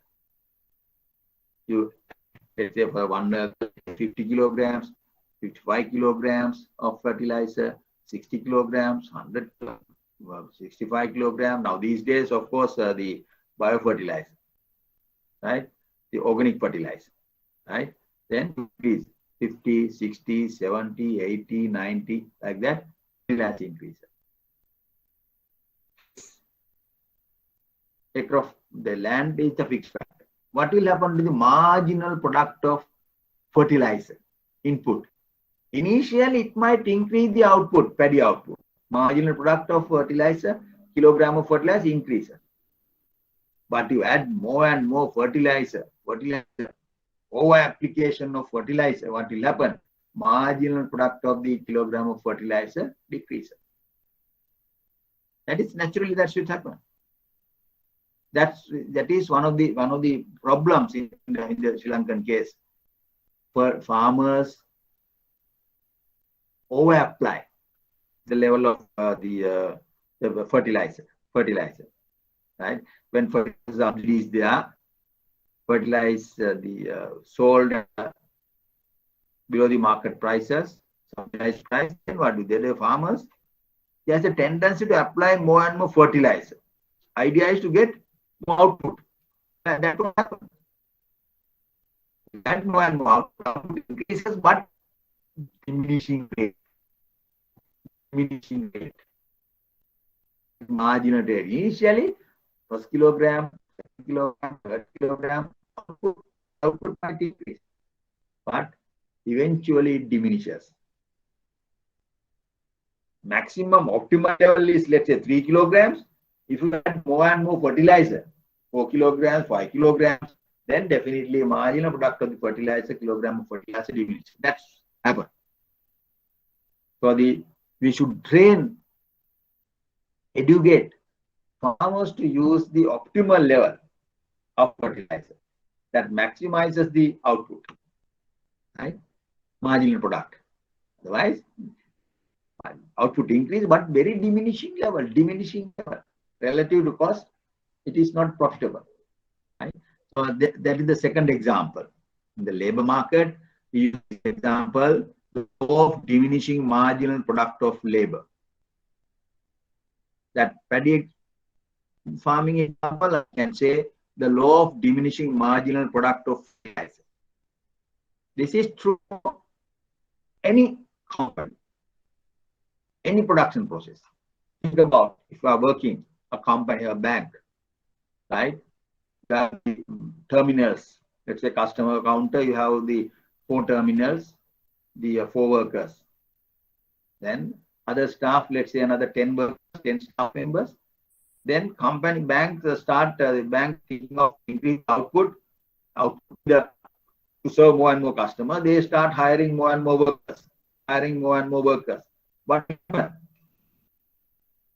You let's say for 50 kilograms, 55 kilograms of fertilizer, 60 kilograms, 100, 65 kilograms. Now these days, of course, the biofertilizer, right? The organic fertilizer, right? Then increase 50, 60, 70, 80, 90, like that. Fertilizer increase. Acre of the land is the fixed factor. What will happen to the marginal product of fertilizer input? Initially, it might increase the output, paddy output. Marginal product of fertilizer, kilogram of fertilizer increases. But you add more and more fertilizer, over application of fertilizer, what will happen? Marginal product of the kilogram of fertilizer decreases. That is naturally that should happen. That is one of the problems in the Sri Lankan case. For farmers over apply the level of the fertilizer, right? When fertilizer subsidy is there, fertilize the sold below the market prices, subsidized price. Then what do they do? Farmers, there's a tendency to apply more and more fertilizer. Idea is to get more output. And that will happen. That more and more output increases, but diminishing rate. Marginal rate. Initially, first kilogram, second kilogram, third kilogram, output might increase, but eventually it diminishes. Maximum optimal level is, let's say, 3 kilograms. If you add more and more fertilizer, 4 kilograms, 5 kilograms, then definitely marginal product of the fertilizer, kilogram of fertilizer diminishes. That's happened. So we should train, educate farmers to use the optimal level of fertilizer that maximizes the output, right? Marginal product. Otherwise, output increase, but very diminishing level, relative to cost, it is not profitable, right? So that is the second example. In the labor market, we use the example, the law of diminishing marginal product of labor. That paddy farming example, I can say the law of diminishing marginal product of fertilizer. This is true for any company, any production process. Think about if you are working a company, a bank, right? you have the terminals. Let's say customer counter, you have the 4 terminals, the 4 workers. Then other staff, let's say another 10 workers, 10 staff members. Then company bank start the bank thinking of increase output to serve more and more customers. They start hiring more and more workers. But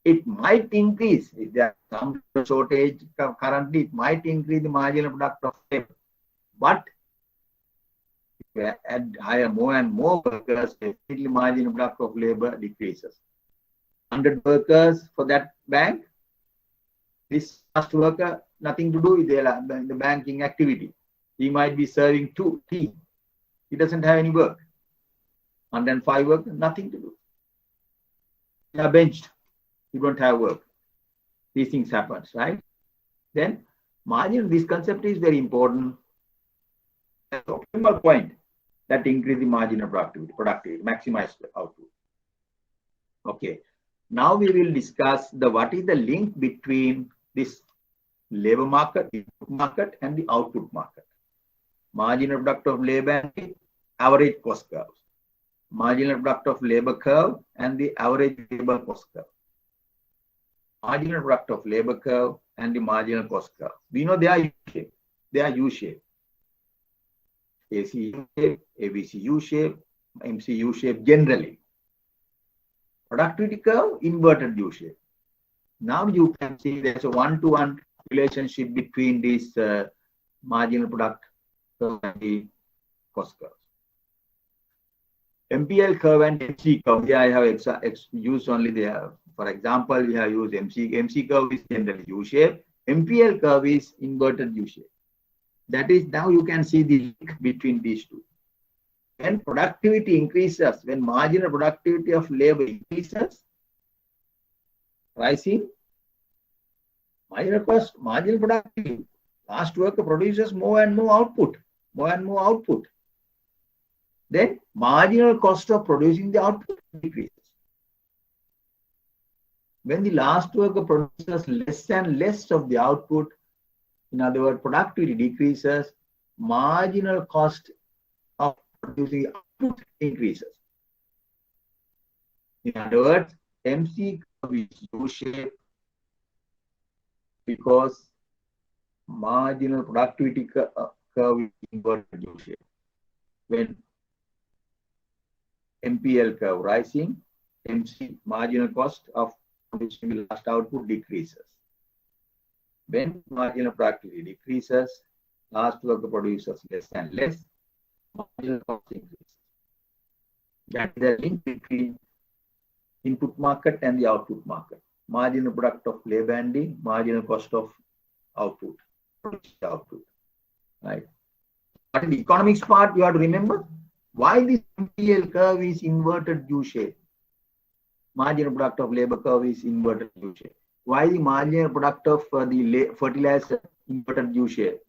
it might increase if there is some shortage currently. It might increase the marginal product of labor, but if you hire more and more workers, definitely marginal product of labor decreases. 100 workers for that bank. This last worker, nothing to do with the banking activity. He might be serving 2 teams. He doesn't have any work. 105 workers, nothing to do. They are benched. You don't have work. These things happen, right? Then margin, this concept is very important. That's the optimal point that increase the marginal productivity, maximize the output. Okay. Now we will discuss what is the link between this labor market, input market, and the output market. Marginal product of labor and average cost curve. Marginal product of labor curve and the average labor cost curve. Marginal product of labor curve and the marginal cost curve. We know they are U-shaped. They are U-shaped. AC U-shape, ABC U-shape, MC U-shape generally. Productivity curve, inverted U-shape. Now you can see there's a one-to-one relationship between this marginal product curve and the cost curve. MPL curve and MC curve. Here I have used only there. For example, we have used MC. MC curve is generally U-shape. MPL curve is inverted U-shape. That is, now you can see the link between these two. When productivity increases, when marginal productivity of labor increases, pricing, marginal cost, marginal productivity, last worker produces more and more output, then marginal cost of producing the output decreases. When the last worker produces less and less of the output, in other words, productivity decreases, marginal cost of producing output increases. In other words, MC curve is U-shaped because marginal productivity curve is inverted U-shaped. When MPL curve rising, MC marginal cost of producing the last output decreases. When marginal productivity decreases, last worker produces less and less, marginal cost increases. That is the link between input market and the output market. Marginal product of labor and the marginal cost of output. Right. But in the economics part, you have to remember why this MPL curve is inverted U-shape. Marginal product of labor curve is inverted U-shape. Why the marginal product of the fertilizer inverted U-shape?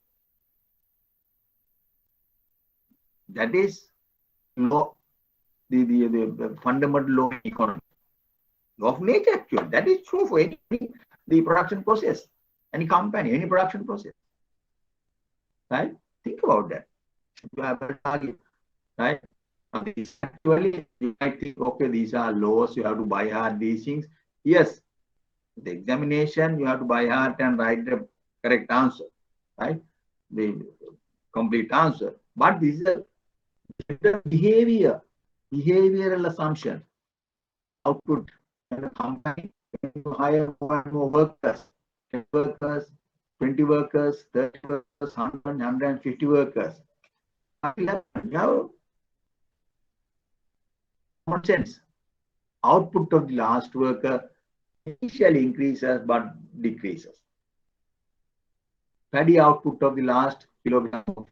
That is law, the fundamental law of economy. Law of nature, actually. That is true for any the production process, any company, any production process. Right? Think about that. You have a target, right? Actually, you might think, okay, these are laws, you have to buy hard these things. Yes, the examination, you have to buy hard and write the correct answer, right? The complete answer. But this is a behavioral assumption. Output in a company, when you hire more and more workers, 10 workers, 20 workers, 30 workers, 100, 150 workers. You have common sense. Output of the last worker initially increases but decreases. Paddy output of the last kilogram of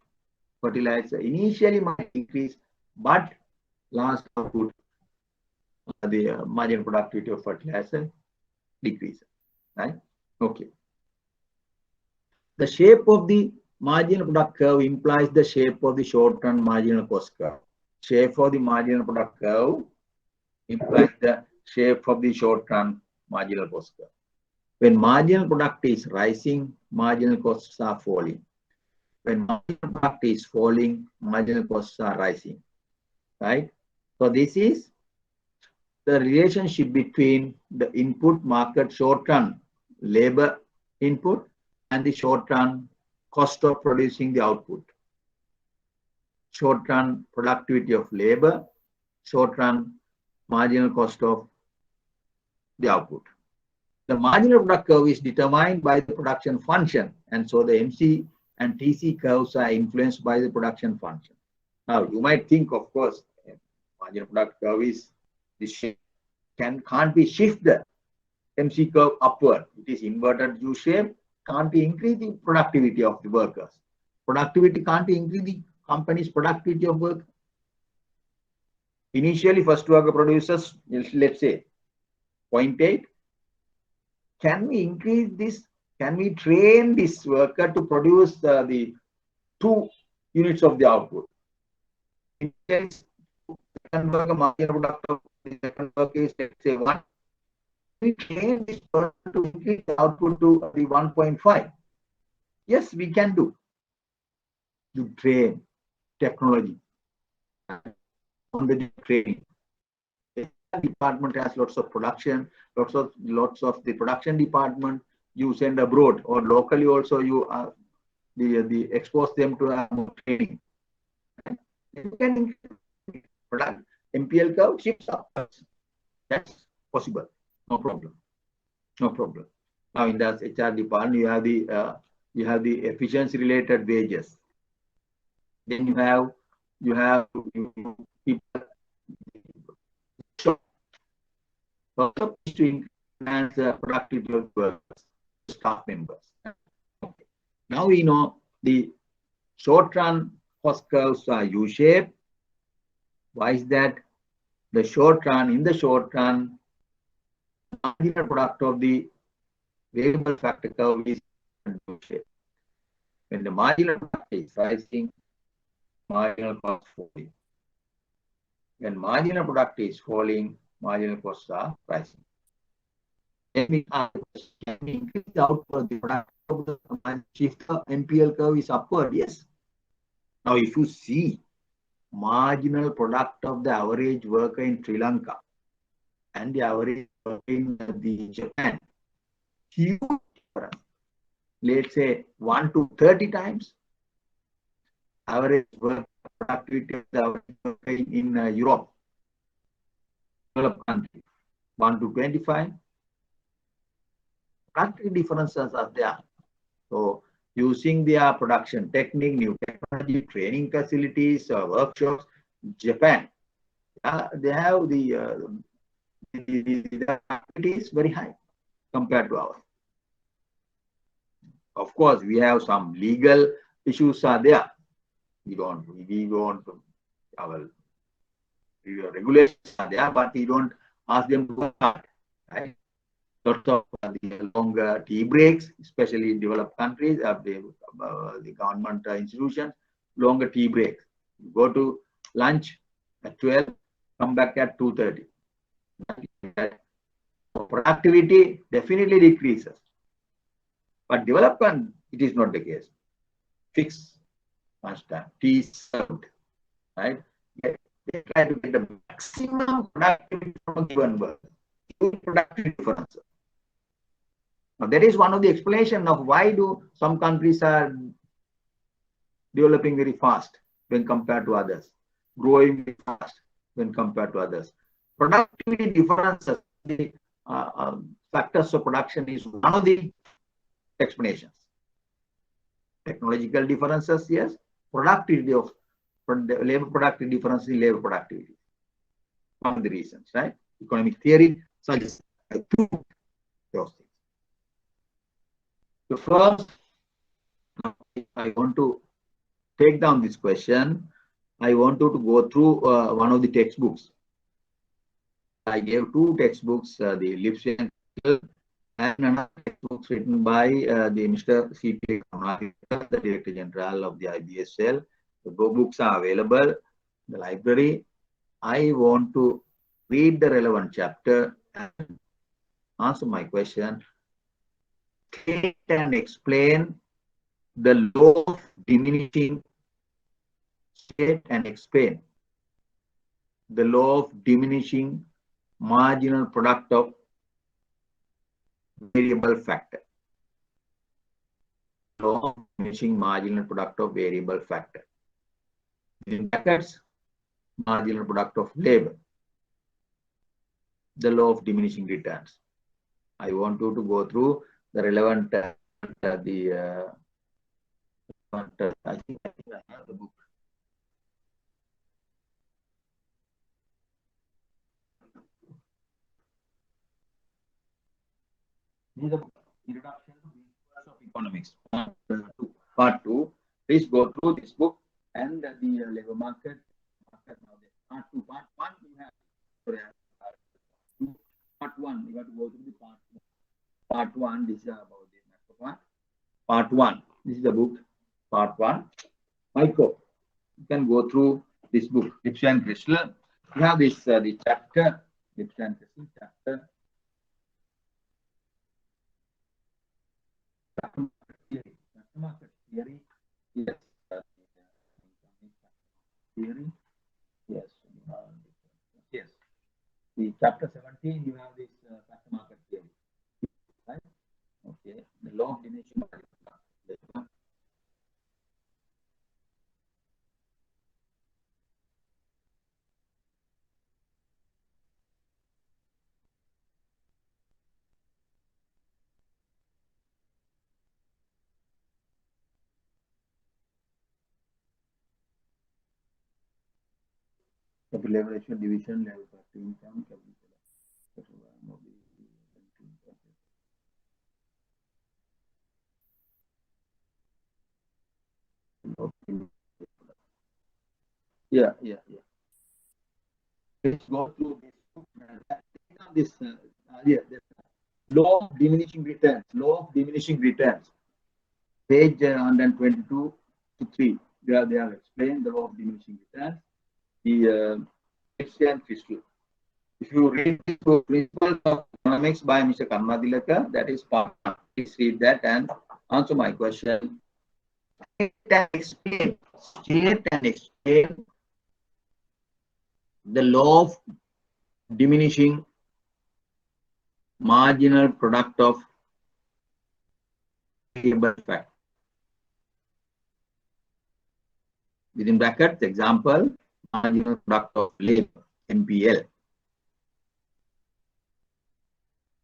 fertilizer initially might increase, but last output, the marginal productivity of fertilizer decreases. Right? Okay. The shape of the marginal product curve implies the shape of the short-term marginal cost curve. Shape of the marginal product curve implies the shape of the short-term marginal cost curve. When marginal product is rising, marginal costs are falling. When marginal product is falling, marginal costs are rising, right? So this is the relationship between the input market short-run labor input and the short-run cost of producing the output. Short-run productivity of labor, short-run marginal cost of the output. The marginal product curve is determined by the production function, and so the MC and TC curves are influenced by the production function. Now, you might think, of course, marginal product curve is this shape can't be shifted MC curve upward. It is inverted U shape, can't be increase the productivity of the workers. Productivity can't increase the company's productivity of work. Initially, first worker produces, let's say, 0.8. Can we increase this? Can we train this worker to produce the 2 units of the output? In case second worker marginal product of the second worker is, let's say, 1. We train this person to increase the output to the 1.5. Yes, we can do. You train technology on the training. The department has lots of production, lots of the production department you send abroad, or locally also you expose them to more training. You can product MPL curve shifts upwards. That's possible. No problem. No problem. Now in the HR department, you have the efficiency related wages. Then you have people to enhance the productivity of workers, staff members. Okay. Now we know the short run cost curves are U-shaped. Why is that? In the short run, marginal product of the variable factor curve is U-shaped. When the marginal product is rising, marginal cost falling. When marginal product is falling, marginal costs are rising. Can we increase the output of the product of the shift MPL curve is upward? Yes. Now, if you see marginal product of the average worker in Sri Lanka and the average worker in Japan, huge difference. Let's say 1 to 30 times. Average work productivity of the average worker in Europe, developed country, 1 to 25. Practical differences are there. So, using their production technique, new technology, training facilities, workshops, Japan, they have the activity is very high compared to ours. Of course, we have some legal issues are there. Our regulations are there, but we don't ask them to work hard, right? Lots of the longer tea breaks, especially in developed countries, the government institutions, longer tea breaks. You go to lunch at 12, come back at 2:30. So productivity definitely decreases. But development, it is not the case. Fixed lunch time, tea served, right? They try to get the maximum productivity from a given work. Productivity difference. Now, that is one of the explanation of why do some countries are developing very fast when compared to others, growing very fast when compared to others. Productivity differences, the factors of production is one of the explanations. Technological differences, yes. Productivity of labor productivity difference in labor productivity. One of the reasons, right? Economic theory suggests those things. The first, I want to take down this question. I want you to go through one of the textbooks. I gave 2 textbooks, the Lipsy and another textbook written by the Mr. C.P. Cardinal, the Director General of the IBSL. The books are available in the library. I want to read the relevant chapter and answer my question. state and explain the law of diminishing, state and explain the law of diminishing marginal product of variable factor. Law of diminishing marginal product of variable factor. In brackets, marginal product of labor. The law of diminishing returns. I want you to go through the relevant, I think I have the book. This is the book, Introduction to Principles of Economics, part 2. Please go through this book and the labor market. Part 2. Part 1 you have. Part 1, you have to go through the part 1. Part 1, this is about this. Part 1, this is the book. Part 1. Michael, you can go through this book. Lipsch and Chrysler. You have this the chapter. Lipsch and Chrysler chapter. Market theory. Yes. Theory. Yes. Yes. The chapter 17, you have this factor market theory. Right? Okay. The law of diminishing market. Capital level ratio, division level factor income, yeah. Let's go through this. This law of diminishing returns. Law of diminishing returns. Page 122 to 3. They have explained the law of diminishing returns. The Christian Fiscal. If you read the Principles of Economics by Mr. Karmadilaka, that is part 1. Please read that and answer my question. State and explain the law of diminishing marginal product of variable factor. Within brackets, example, marginal product of labor, MPL.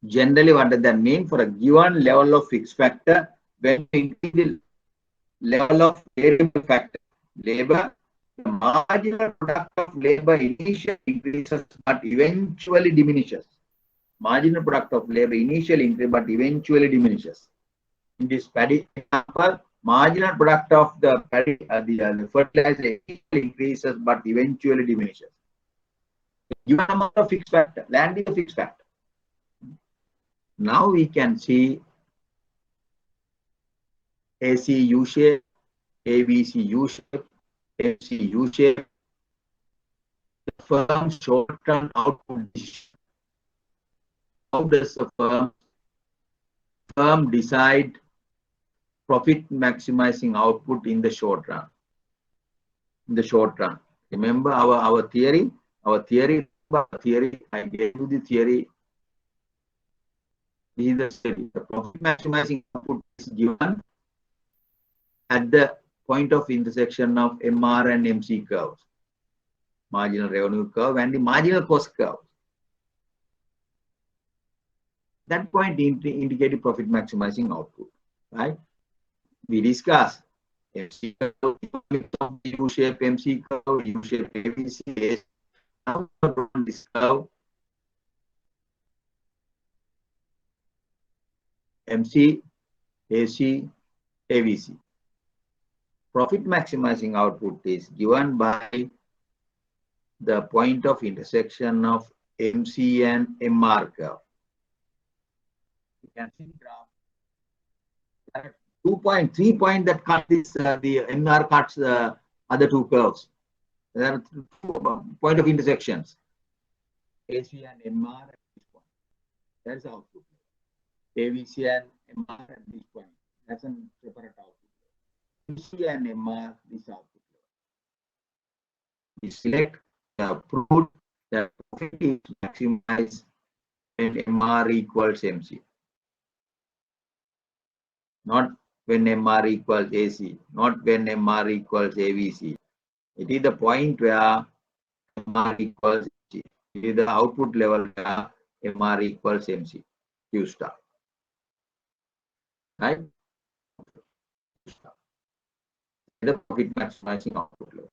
Generally, what does that mean? For a given level of fixed factor, when we increase the level of variable factor, labor, the marginal product of labor initially increases but eventually diminishes. Marginal product of labor initially increases but eventually diminishes. In this paddy example, marginal product of the paddy, the fertilizer increases but eventually diminishes. Given amount of fixed factor, land is a fixed factor. Now we can see AC U shape, ABC U shape, MC U shape. The firm short-term output. How does the firm decide profit maximizing output in the short run? In the short run, remember our theory. I gave you the theory. This is the profit maximizing output is given at the point of intersection of MR and MC curves, marginal revenue curve and the marginal cost curve. That point indicated profit maximizing output, right? We discussed MC curve, U-shape MC curve, U-shape ABC. Now this curve, MC, AC, ABC. Profit maximizing output is given by the point of intersection of MC and MR curve. You can see the graph. 3 point that cut this, the MR cuts the other two curves. There are 2 point of intersections. AC and MR at this point. That is output. ABC and MR at this point. That's a separate output. MC and MR, this output. We select the proved that profit is maximized when MR equals MC. Not when MR equals AC, not when MR equals AVC. It is the point where MR equals MC. It is the output level where MR equals MC, Q star. Right? The profit maximizing output level.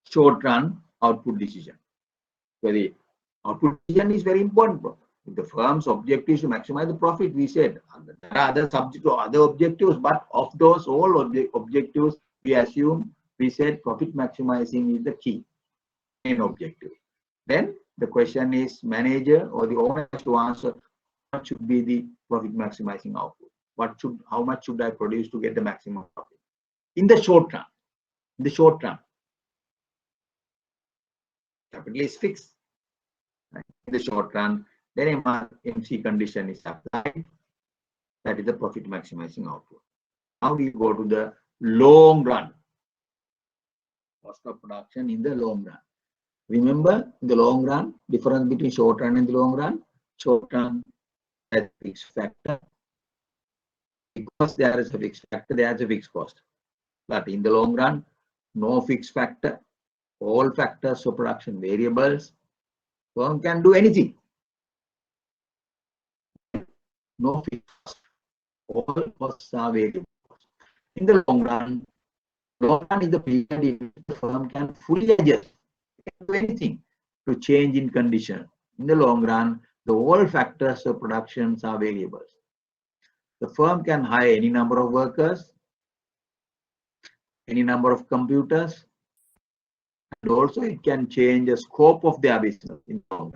Short run output decision. So the output decision is very important. If the firm's objective is to maximize the profit, we said there are other subjects or other objectives, but of those all objectives, we assume we said profit maximizing is the key main objective. Then the question is manager or the owner has to answer what should be the profit maximizing output. How much should I produce to get the maximum profit in the short run? In the short run, capital is fixed. Right? In the short run, then MC condition is applied. That is the profit maximizing output. Now we go to the long run. Cost of production in the long run. Remember, in the long run, difference between short run and the long run. Short run has a fixed factor. Because there is a fixed factor, there is a fixed cost. But in the long run, no fixed factor. All factors of production variables. Firm can do anything. No fixed cost. All costs are variable. In the long run is the period in which the firm can fully adjust. It can do anything to change in condition. In the long run, the all factors of productions are variables. The firm can hire any number of workers, any number of computers, and also it can change the scope of their business in the long run.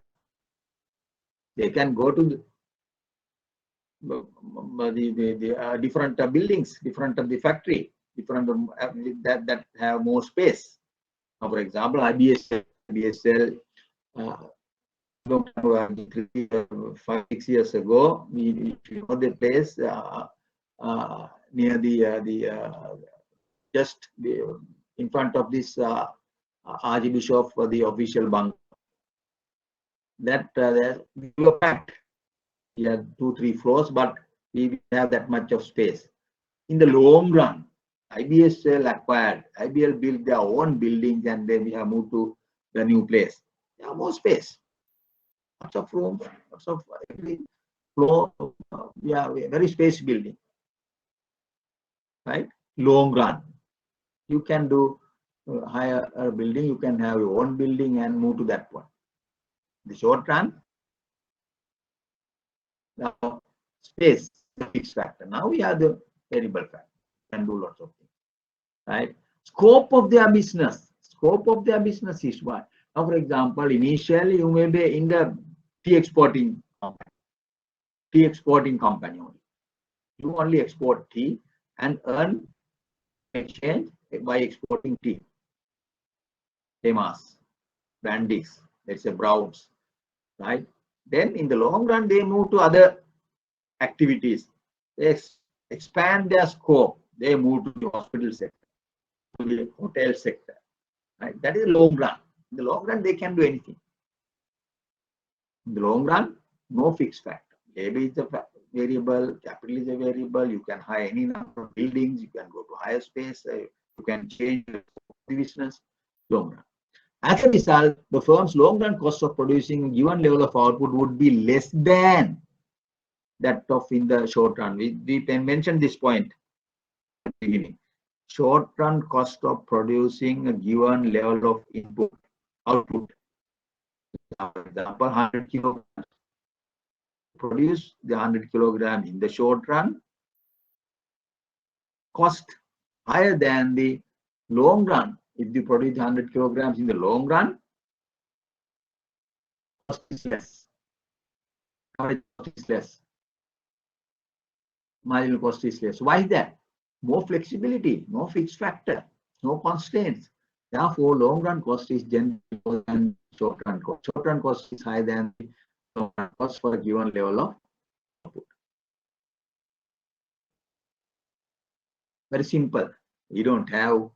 They can go to the different buildings, different of the factory, different that have more space. Now, for example, IBSL 5-6 years ago, we know the place near the just in front of this Archbishop for the official bunker. That we were packed. We had 2-3 floors, but we have that much of space. In the long run, IBSL acquired, IBL built their own buildings, and then we have moved to the new place. They have more space, lots of rooms, lots of every floor. Yeah, very space building. Right? Long run, you can do hire a building. You can have your own building and move to that one. The short run. Now, space, the fixed factor. Now we have the variable factor. Can do lots of things, right? Scope of their business. Scope of their business is what? Now, for example, initially you may be in the tea exporting company only. You only export tea and earn exchange by exporting tea. Temas, brandies, let's say browns, right? Then in the long run, they move to other activities. They expand their scope. They move to the hospital sector, to the hotel sector. Right? That is the long run. In the long run, they can do anything. In the long run, no fixed factor. Labor is a variable, capital is a variable. You can hire any number of buildings. You can go to higher space. You can change the business. Long run. As a result, the firm's long-run cost of producing a given level of output would be less than that of in the short run. We mentioned this point at the beginning. Short-run cost of producing a given level of output. For example, 100 kilograms. Produce the 100 kilograms in the short run. Cost higher than the long run. If you produce 100 kilograms in the long run, cost is less. Cost is less. Marginal cost is less. Why is that? More flexibility, no fixed factor, no constraints. Therefore, long run cost is generally lower than short run cost. Short run cost is higher than the long run cost for a given level of output. Very simple. We don't have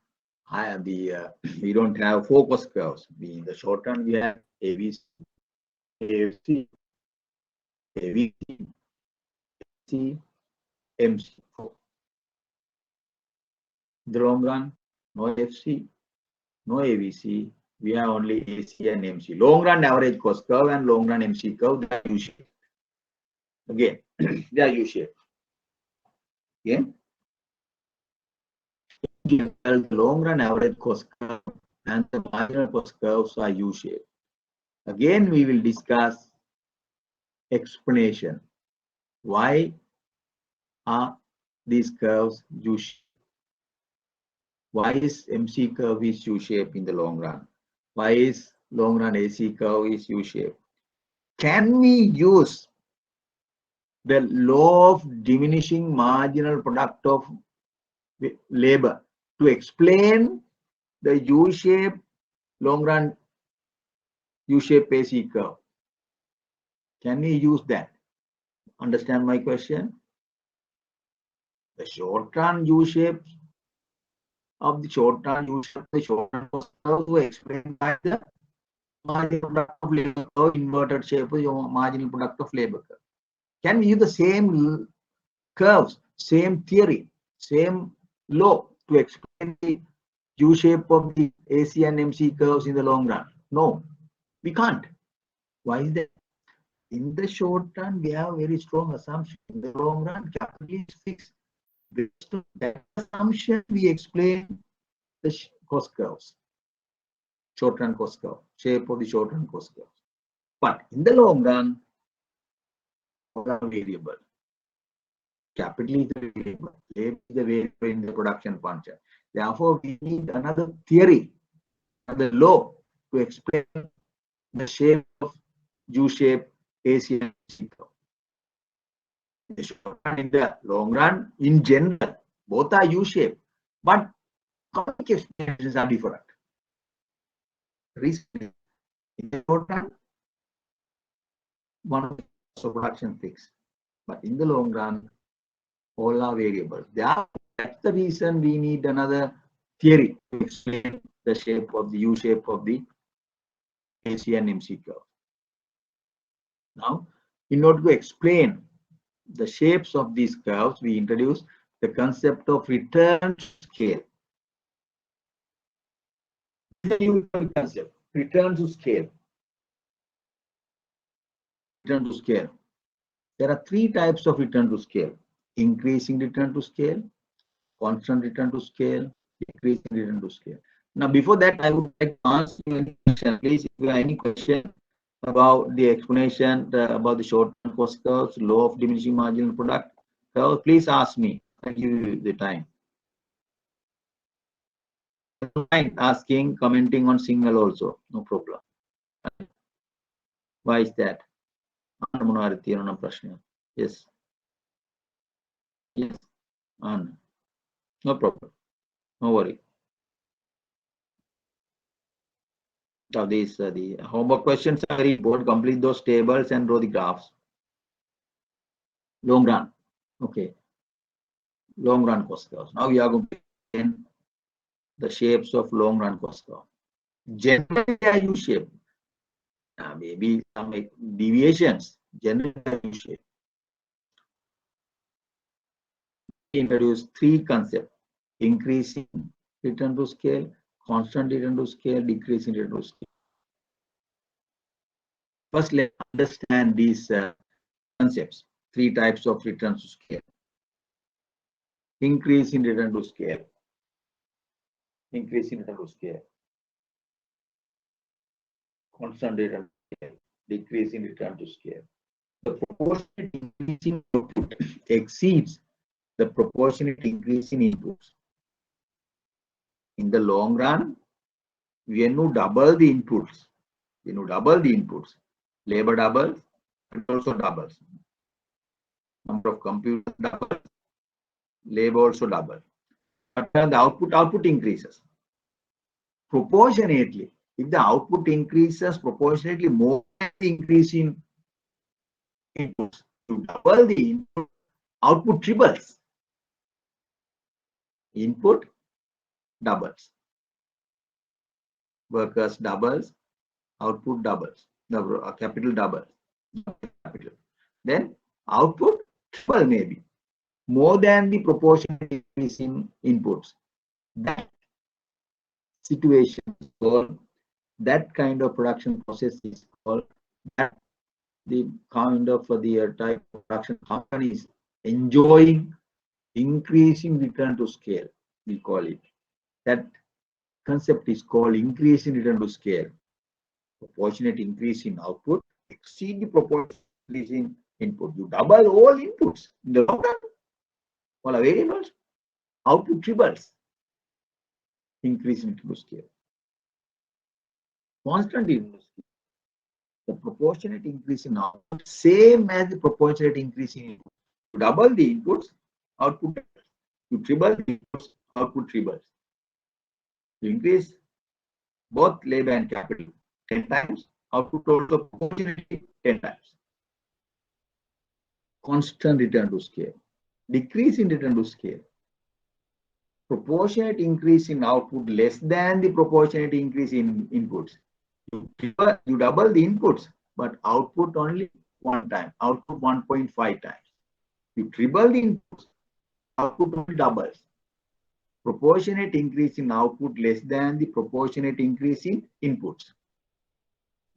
we don't have focus curves. In the short run, we have ABC, AFC, AVC, C, MC. In the long run, no AFC, no AVC. We have only AC and MC. Long run average cost curve and long run MC curve, they are U-shaped. Again, they are U-shaped. Okay. The long run average cost curve and the marginal cost curves are U-shaped. Again, we will discuss explanation. Why are these curves U-shaped? Why is MC curve is U-shaped in the long run? Why is long run AC curve is U-shaped? Can we use the law of diminishing marginal product of labor to explain the U-shaped long run U-shaped AC curve? Can we use that? Understand my question? The short run U-shape of the short run U-shape, the short run curve were explained by the marginal product of labor curve, inverted shape of your marginal product of labor curve. Can we use the same curves, same theory, same law to explain the U-shape of the AC and MC curves in the long run? No, we can't. Why is that? In the short run, we have very strong assumption. In the long run, capital is fixed. Based on that assumption, we explain the cost curves, short run cost curve, shape of the short run cost curves. But in the long run, all are variable. Capital is the variable, labor is the variable in the production function. Therefore, we need another theory, another law to explain the shape of U-shape AC and MC curve. In the short run, in the long run, in general, both are U-shaped, but economic explanations are different. Reason in the short run, one of the cost of production fixed, but in the long run, all are variables. That's the reason we need another theory to explain the shape of the U-shape of the AC and MC curve. Now, in order to explain the shapes of these curves, we introduce the concept of return to scale. This is a new concept, return to scale. Return to scale. There are three types of return to scale: increasing return to scale, constant return to scale, decreasing return to scale. Now, before that, I would like to ask you any question. Please, if you have any question about the explanation about the short-term cost curves, law of diminishing marginal product curve, please ask me. I'll give you the time. Asking, commenting on signal also, no problem. Why is that? Yes. Yes. No problem. No worry. Now these the homework questions are very important. Complete those tables and draw the graphs. Long run. Okay. Long run cost curves. Now we are going to explain the shapes of long run cost curve. Generally, they are U-shaped. Maybe some deviations. Generally, they are U-shaped. We introduce three concepts: increasing return to scale, constant return to scale, decreasing return to scale. First, let's understand these concepts. Three types of return to scale. Increase in return to scale. Increase in return to scale. Constant return to scale. Decrease in return to scale. The proportionate increase in output exceeds the proportionate increase in inputs. In the long run, when you double the inputs, labor doubles, it also doubles. Number of computers doubles, labor also doubles. But when the output increases proportionately. If the output increases proportionately more than the increase in inputs, to double the input, output triples. Input doubles. Workers doubles, output doubles. The capital doubles. Capital. Then output triple maybe. More than the proportion increase in inputs. That situation is called, that kind of production process is called, that the kind of the type of production companies enjoying increasing return to scale, we call it. That concept is called increasing return to scale. Proportionate increase in output exceed the proportionate increase in input. You double all inputs in the long run, all variables, output triples, increase in return to scale. Constant return to scale. The proportionate increase in output, same as the proportionate increase in input. You double the inputs, output doubles. You triple the inputs, output triples. You increase both labor and capital 10 times, output also proportionately 10 times. Constant return to scale. Decrease in return to scale. Proportionate increase in output less than the proportionate increase in inputs. You double the inputs, but output only one time, output 1.5 times. You triple the inputs, output only doubles. Proportionate increase in output less than the proportionate increase in inputs.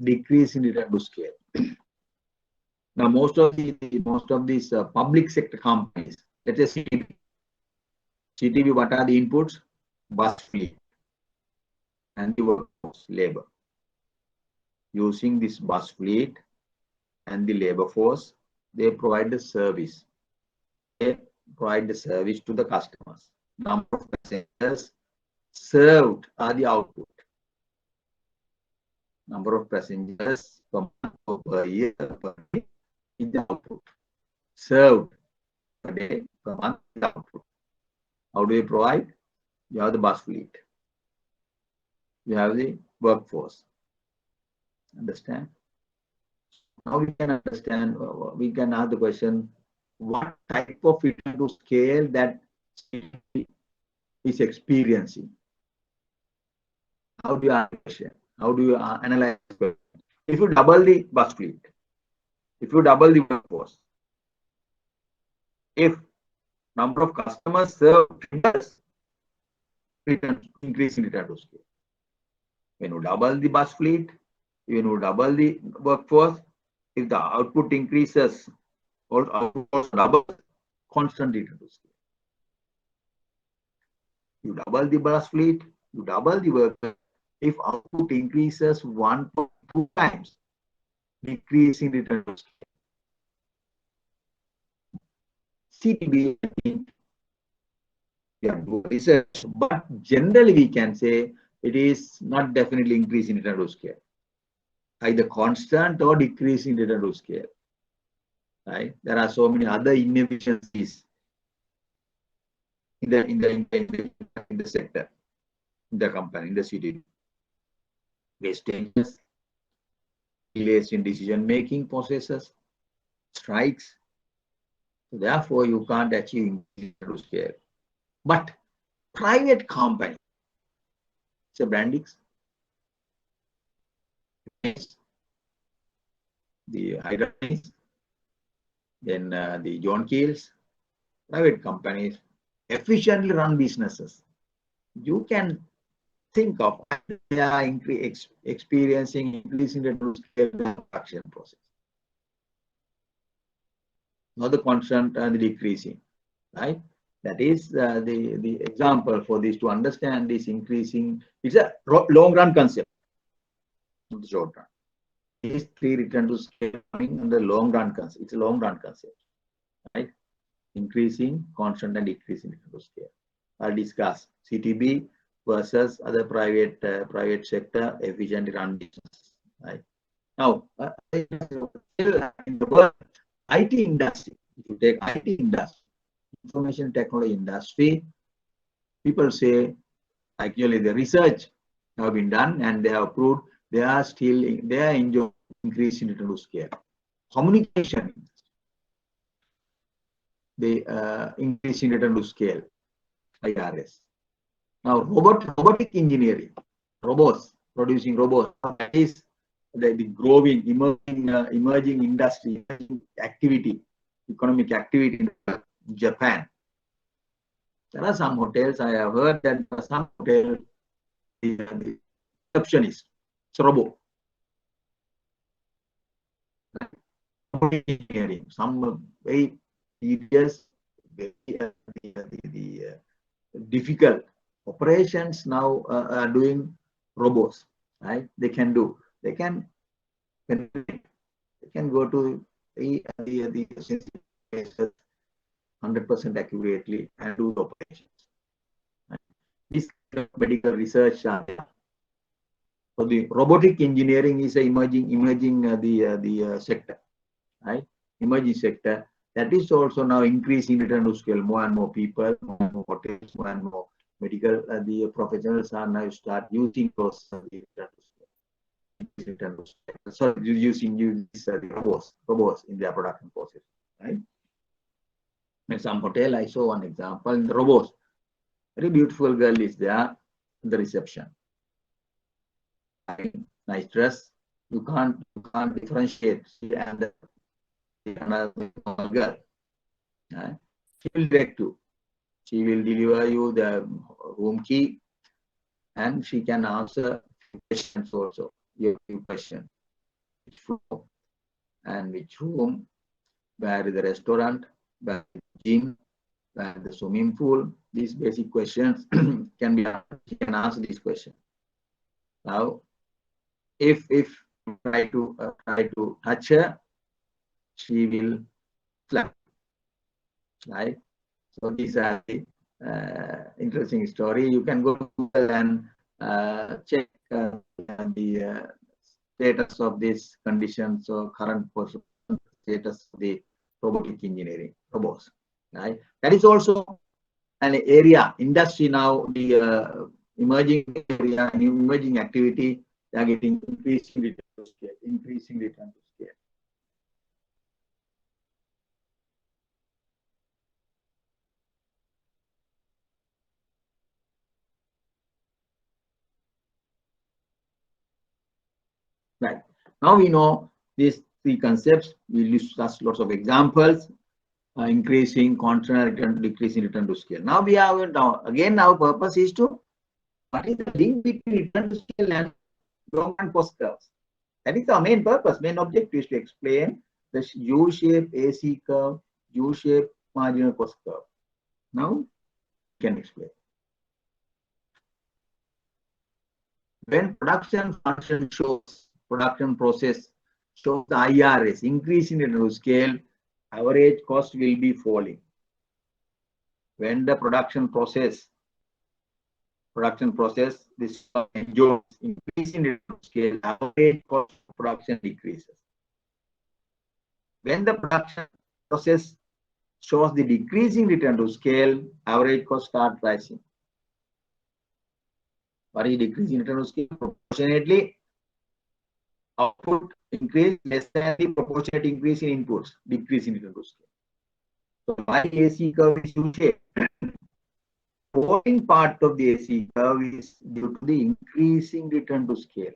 Decrease in return to scale. Now, most of these public sector companies, let's say CTV. CTV, what are the inputs? Bus fleet and the workforce, labor. Using this bus fleet and the labor force, they provide the service. They provide the service to the customers. Number of passengers served are the output. Number of passengers per month or per year per day is the output. Served per day per month is the output. How do you provide? You have the bus fleet. You have the workforce. Understand? Now we can understand, we can ask the question, what type of return to scale that is experiencing? How do you answer the question? How do you analyze the question? If you double the bus fleet, if you double the workforce, if number of customers served increase in return to scale. When you double the bus fleet, when you double the workforce, if the output increases, also double, constant return to scale. You double the bus fleet, you double the workers. If output increases 1 to 2 times, decrease in return to scale. CTB, we have to do research, but generally we can say it is not definitely increase in return to scale. Either constant or decrease in return to scale. Right? There are so many other inefficiencies in the sector, in the company, in the city. Wastages, delays in decision-making processes, strikes. So therefore, you can't achieve return to scale. But private company, say Brandix, the Hydraulics, then the John Keels, private companies, efficiently run businesses. You can think of they are experiencing increasing return to scale production process. Not the constant and the decreasing, right? That is the example for this to understand this increasing. It's a long run concept, not the short run. These three return to scale in the long run concept. It's a long run concept, right? Increasing, constant, and decreasing return to scale. I'll discuss CTB versus other private sector efficiently run business. Right now, in the world, IT industry. If you take IT industry, information technology industry, people say actually the research have been done and they have proved they are enjoying increase in return to scale. Communication, they increase in return to scale. IRS. Now, robotic engineering, robots, producing robots, that is the growing, emerging industry, emerging activity, economic activity in Japan. There are some hotels, I have heard that there are some hotels, the receptionist, it's a robot. Engineering, some very tedious, very difficult operations now are doing robots, right? They can do, they can go to the sensitive places 100% accurately and do the operations. Right? This medical research are there. So the robotic engineering is a emerging sector, right? Emerging sector that is also now increasing return to scale. More and more people, more and more hotels, more and more medical the professionals are now start using those return to scale. So using the robots in their production process, right? In some hotel, I saw one example in the robots. Very beautiful girl is there in the reception. Nice dress. You can't differentiate she and another girl. She will direct you. She will deliver you the room key, and she can answer questions also. Your question: which floor and which room, where is the restaurant, where is the gym, where is the swimming pool. These basic questions can be answered. She can answer these questions. Now, if try to touch her, she will slap, right? So these are the interesting story. You can go to Google and check the status of this condition. So current status of the robotic engineering robots, right? That is also an area, industry now, the emerging area, emerging activity. They are getting increasing return to scale, increasing return to scale. Right. Now we know these three concepts. We discuss lots of examples, increasing, constant return, decreasing return to scale. Now we have now again our purpose is to what is the link between return to scale and long and cost curves. That is our main purpose, main objective is to explain the U-shaped AC curve, U-shaped marginal cost curve. Now we can explain. When production function shows, production process shows the IRS, increasing return to scale, average cost will be falling. When the production process, this shows increasing return to scale, average cost of production decreases. When the production process shows the decreasing return to scale, average cost start rising. What is decreasing return to scale? Proportionately, output increase less than the proportionate increase in inputs, decreasing return to scale. So my AC curve is U-shaped. Falling part of the AC curve is due to the increasing return to scale.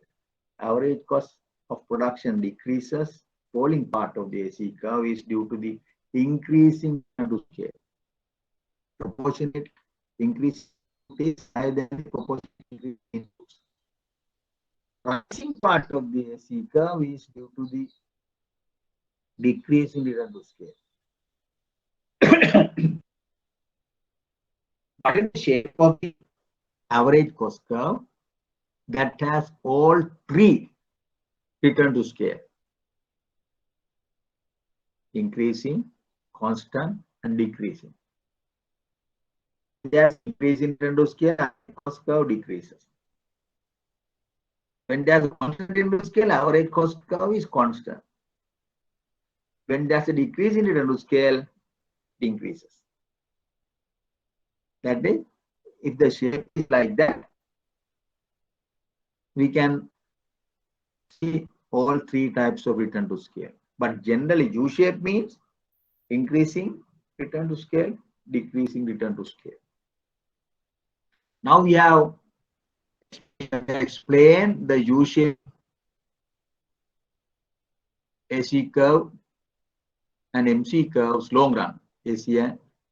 Average cost of production decreases. Falling part of the AC curve is due to the increasing return to scale. Proportionate increase is higher than the proportionate increase in inputs. Rising part of the AC curve is due to the decrease in return to scale. What is the shape of the average cost curve that has all three return to scale? Increasing, constant, and decreasing. There's increase in return to scale, cost curve decreases. When there's a constant return to scale, average cost curve is constant. When there's a decrease in return to scale, it increases. That means if the shape is like that, we can see all three types of return to scale. But generally, U-shape means increasing return to scale, decreasing return to scale. Now we have explained the U-shape AC curve and MC curves long run. AC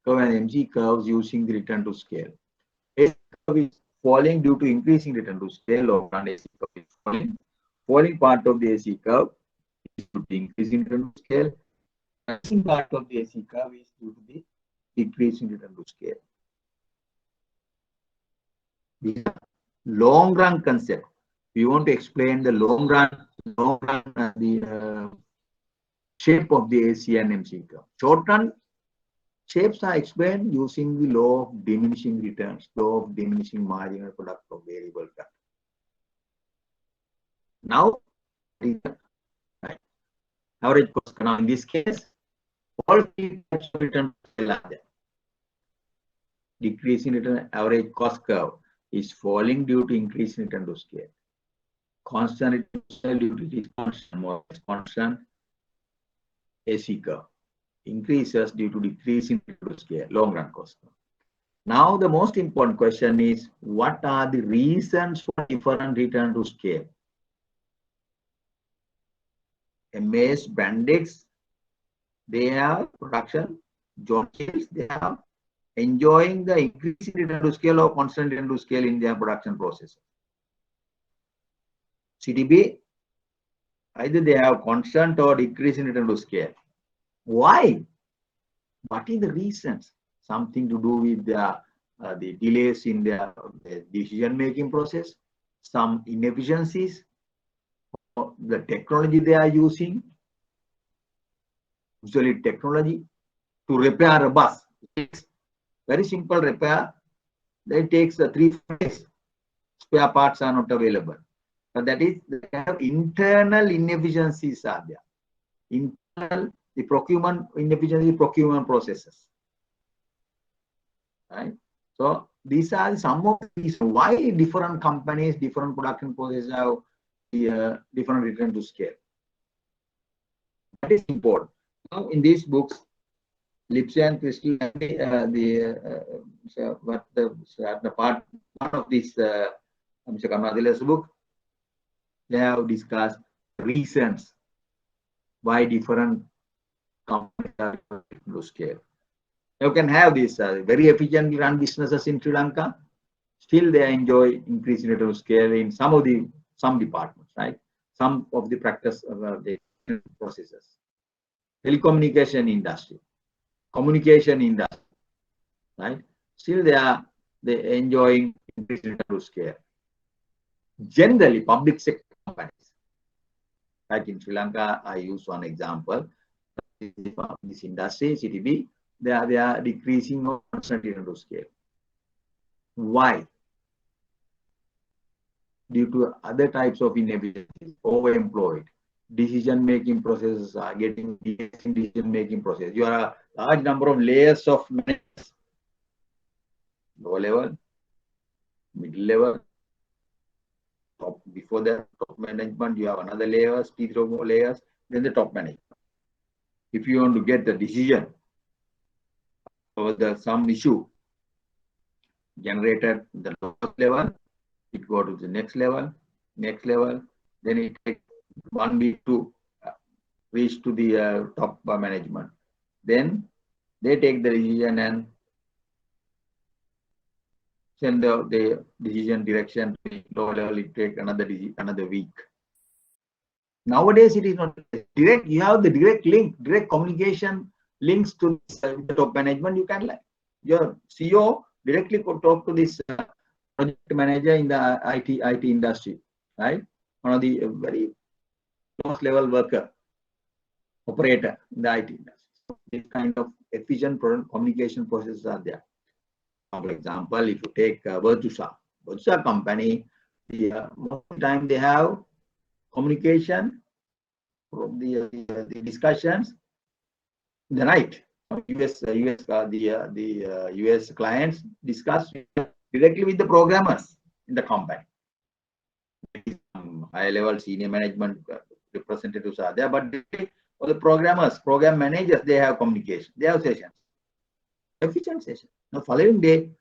curve and MC curves using the return to scale. AC curve is falling due to increasing return to scale. Long run AC curve is falling. Falling part of the AC curve is due to increasing return to scale. Rising part of the AC curve is due to the decreasing return to scale. The long run concept. We want to explain the long run the shape of the AC and MC curve. Short run shapes are explained using the law of diminishing returns, law of diminishing marginal product of variable factor. Now, average cost. Now, in this case, all three types of return are there. Decreasing return average cost curve is falling due to increase in return to scale. Constant return to scale due to this constant AC curve increases due to decrease in return to scale, long run cost curve. Now the most important question is, what are the reasons for different return to scale? MAS, Bandix, they have production, John Shields, they have enjoying the increasing return to scale or constant return to scale in their production process. CTB, either they have constant or decreasing return to scale. Why? What is the reasons? Something to do with the delays in their decision-making process, some inefficiencies, or the technology they are using, usually technology to repair a bus. It's very simple repair. That takes 3 days. Spare parts are not available. But that is, they have internal inefficiencies are there. Internal, the procurement inefficiency, procurement processes. Right? So these are some of the reasons why different companies, different production processes have the different return to scale. That is important. Now in these books, Lipsy and Crystal, the part one of this Mr. Karnadila's book, they have discussed reasons why different companies are return to scale. You can have these very efficiently run businesses in Sri Lanka. Still, they enjoy increasing return to scale in some departments, right? Some of the practice of the processes. Telecommunication industry, communication industry, right? Still, they enjoying increased return to scale. Generally, public sector companies, like in Sri Lanka, I use one example. This industry, CTB, they are decreasing or constant return to scale. Why? Due to other types of inefficiencies, overemployed, decision-making processes are getting decision-making process. You are a large number of layers of managers, low level, middle level, top. Before the top management, you have another layers, 3 more layers, then the top management. If you want to get the decision over some issue generated the lowest level, it go to the next level, then it takes 1 week to reach to the top management. Then they take the decision and send the decision direction to the lower level. It takes another week. Nowadays, it is not direct. You have the direct link, direct communication links to the top management. You can, like, your CEO directly could talk to this project manager in the IT industry, right? One of the very close level worker, operator in the IT industry. So this kind of efficient communication processes are there. For example, if you take Virtusa company, most of the time they have communication from the discussions in the night. US clients discuss directly with the programmers in the company. High level senior management representatives are there, but for the programmers, program managers, they have communication, they have sessions, efficient sessions. The following day,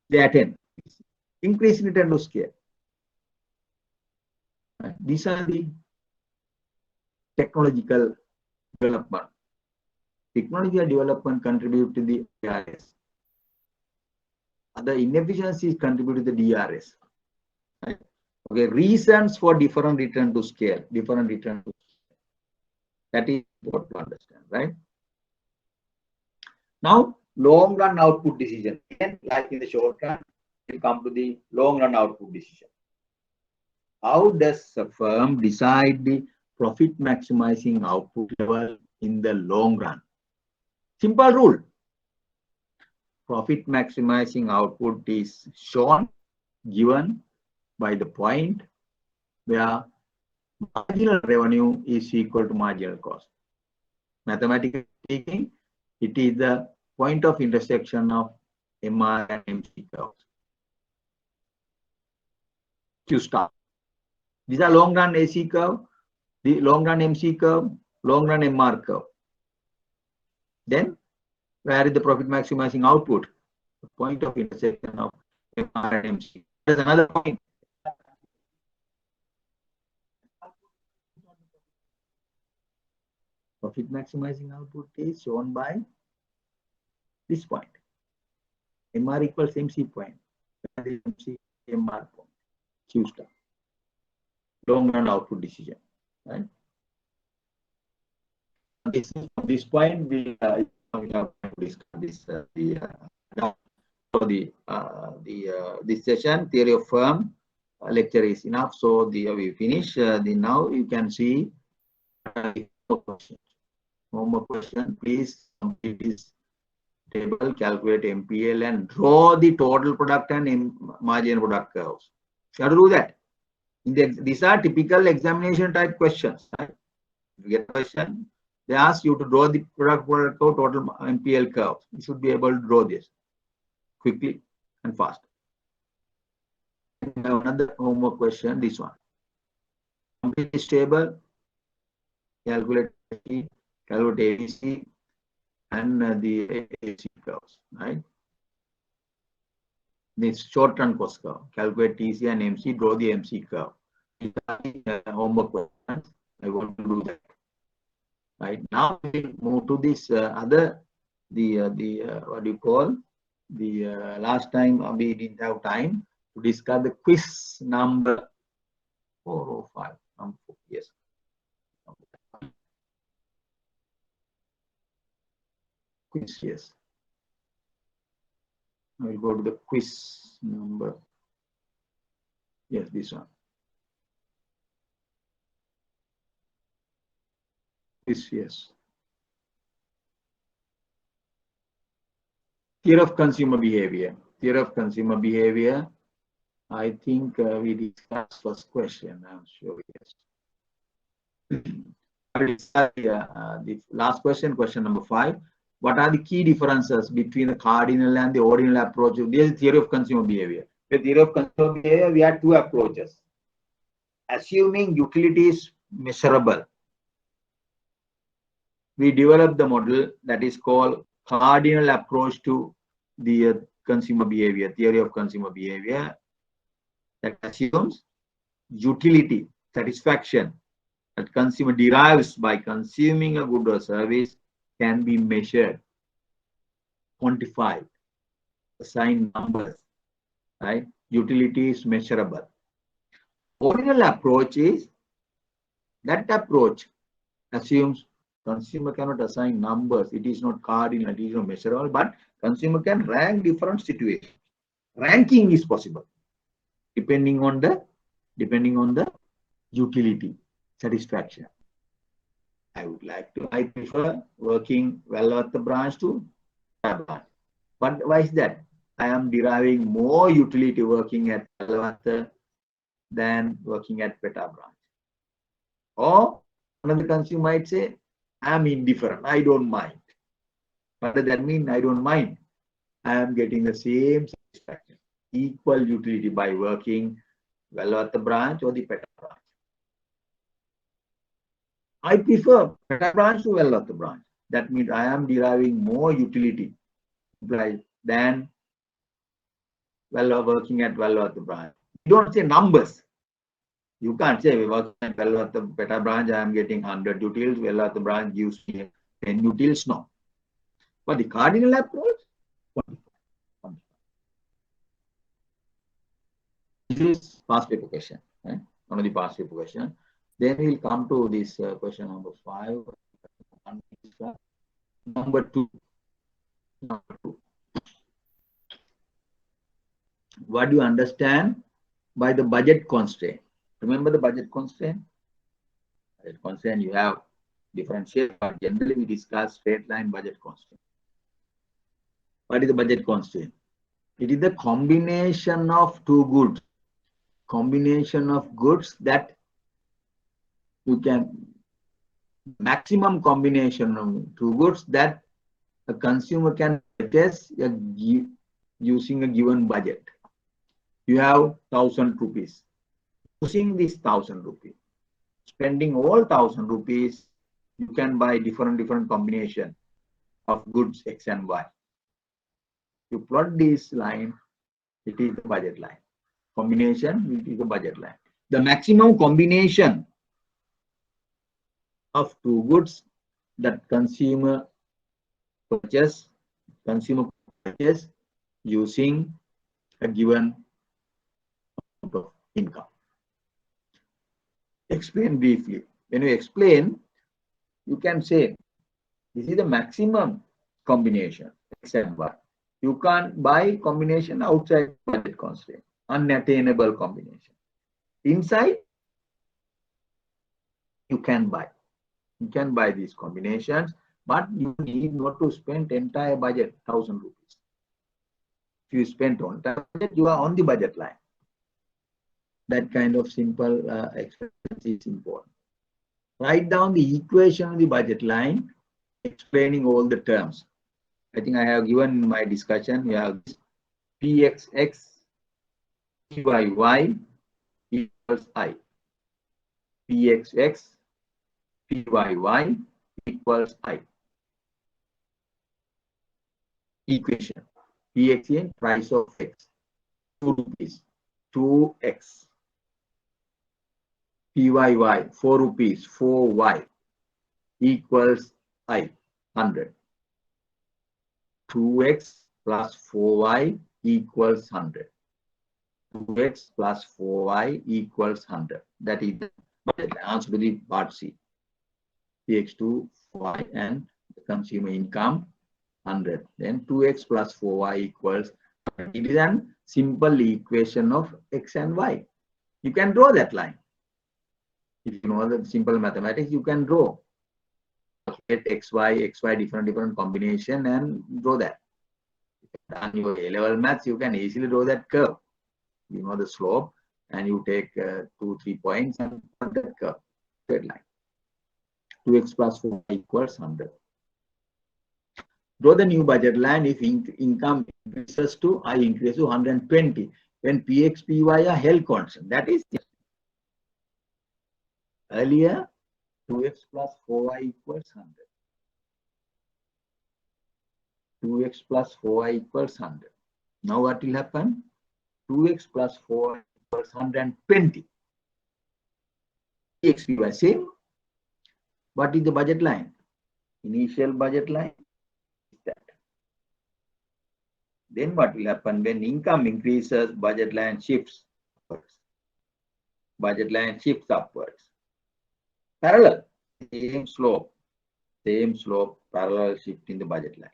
they attend. increase in return to scale. Right? These are the technological development. Technological development contribute to the DRS. Other inefficiencies contribute to the DRS. Right? Okay, reasons for different return to scale, that is important to understand, right? Now, long run output decision. Again, like in the short run, we'll come to the long run output decision. How does a firm decide the profit maximizing output level in the long run? Simple rule. Profit maximizing output is shown, given by the point where marginal revenue is equal to marginal cost. Mathematically speaking, it is the point of intersection of MR and MC curves. Q star. These are long run AC curve, the long run MC curve, long run MR curve. Then, where is the profit maximizing output? The point of intersection of MR and MC. There's another point. Profit maximizing output is shown by this point. MR equals MC point. MC MR point. Q star. Long run output decision. Right? This point we have to discuss this this session. Theory of firm lecture is enough. So we finish. Now you can see homework question. Please complete this table, calculate MPL, and draw the total product and margin product curves. You have to do that. These are typical examination type questions. Right? If you get a question, they ask you to draw the product curve, total MPL curve. You should be able to draw this quickly and fast. Another homework question, this one. Complete this table, calculate ABC and the AC curves, right? This short-run cost curve, calculate TC and MC, draw the MC curve. These are the homework questions. I want to do that. Right now, we move to this what do you call, last time we didn't have time to discuss the quiz number 405. Yes. Quiz, yes. I will go to the quiz number. Yes, this one. Quiz, yes. Theory of consumer behavior. Theory of consumer behavior. I think we discussed first question. I'm sure, yes. The last question, question number 5. What are the key differences between the cardinal and the ordinal approach? This is theory of consumer behavior. The theory of consumer behavior, we have two approaches. Assuming utility is measurable, we develop the model that is called cardinal approach to the consumer behavior, theory of consumer behavior, that assumes utility, satisfaction that consumer derives by consuming a good or service can be measured, quantified, assigned numbers, right? Utility is measurable. Ordinal approach is, that approach assumes consumer cannot assign numbers. It is not cardinal, it is not measurable, but consumer can rank different situations. Ranking is possible depending on the utility, satisfaction. I prefer working well at the branch to branch. But why is that? I am deriving more utility working at Velavata than working at Peta branch. Or another consumer might say, I am indifferent, I don't mind. What does that mean? I don't mind. I am getting the same satisfaction, equal utility by working Velavata branch or the Peta branch. I prefer Peta branch to Velavata branch. That means I am deriving more utility than working at Valvatha branch. You don't say numbers. You can't say working at Valvatha Peta branch, I am getting 100 utils, Valvatha branch gives me 10 utils. No. But the cardinal approach, this is past paper question. Right? One of the past paper question. Then we'll come to this question number 5. Number 2. What do you understand by the budget constraint? Remember the budget constraint? Budget constraint, you have different shapes, but generally we discuss straight line budget constraint. What is the budget constraint? It is the combination of two goods. Combination of goods that you can, maximum combination of two goods that a consumer can purchase using a given budget. You have 1,000 rupees. Using this 1,000 rupees, spending all 1,000 rupees, you can buy different combination of goods X and Y. You plot this line, it is the budget line. Combination, it is the budget line. The maximum combination of two goods that consumer purchase using a given amount of income. Explain briefly. When you explain, you can say this is the maximum combination X and Y. You can't buy combination outside budget constraint, unattainable combination. Inside, you can buy. You can buy these combinations, but you need not to spend entire budget 1,000 rupees. If you spend on entire budget, you are on the budget line. That kind of simple experience is important. Write down the equation of the budget line, explaining all the terms. I think I have given in my discussion. We have Pxx, Pyy equals I. Pxx, Pyy equals I. Equation. Px in price of x, 2 rupees, 2x. Pyy, 4 rupees, 4y equals I, 100. 2x plus 4y equals 100. 2x plus 4y equals 100. That is the answer to the part C. Px2, 4y and the consumer income 100. Then 2x plus 4y equals 100. It is a simple equation of x and y. You can draw that line. If you know the simple mathematics, you can draw. Get xy, different combination and draw that. On your A-level maths, you can easily draw that curve. You know the slope, and you take 2-3 points and put that curve, straight line. 2x plus 4 equals 100. Draw the new budget line if income increases to I increases to 120 when Px, Py are held constant. That is earlier 2x plus 4y equals 100. 2x plus 4y equals 100. Now what will happen? 2x plus 4 equals 120. Px, Py same. What is the budget line? Initial budget line is that. Then what will happen when income increases, budget line shifts upwards. Budget line shifts upwards. Parallel, same slope, parallel shift in the budget line.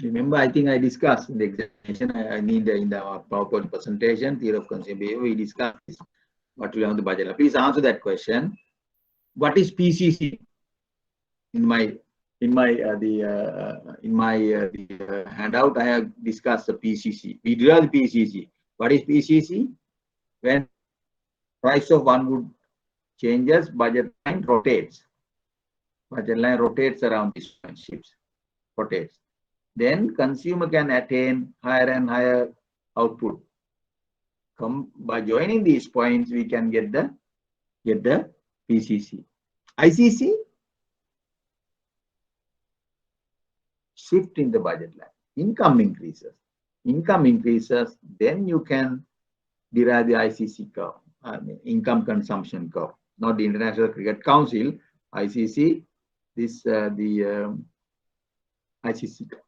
Remember, I think I discussed in the examination, I mean in our PowerPoint presentation, theory of consumer behavior, we discussed this, what will have the budget line. Please answer that question. What is PCC? In my handout, I have discussed the PCC. We draw the PCC. What is PCC? When price of one good changes, budget line rotates. Budget line rotates around this one, shifts, rotates. Then consumer can attain higher and higher output. By joining these points, we can get the PCC. ICC, shift in the budget line. income increases. Income increases, then you can derive the ICC curve, income consumption curve, not the International Cricket Council, ICC, this the ICC curve,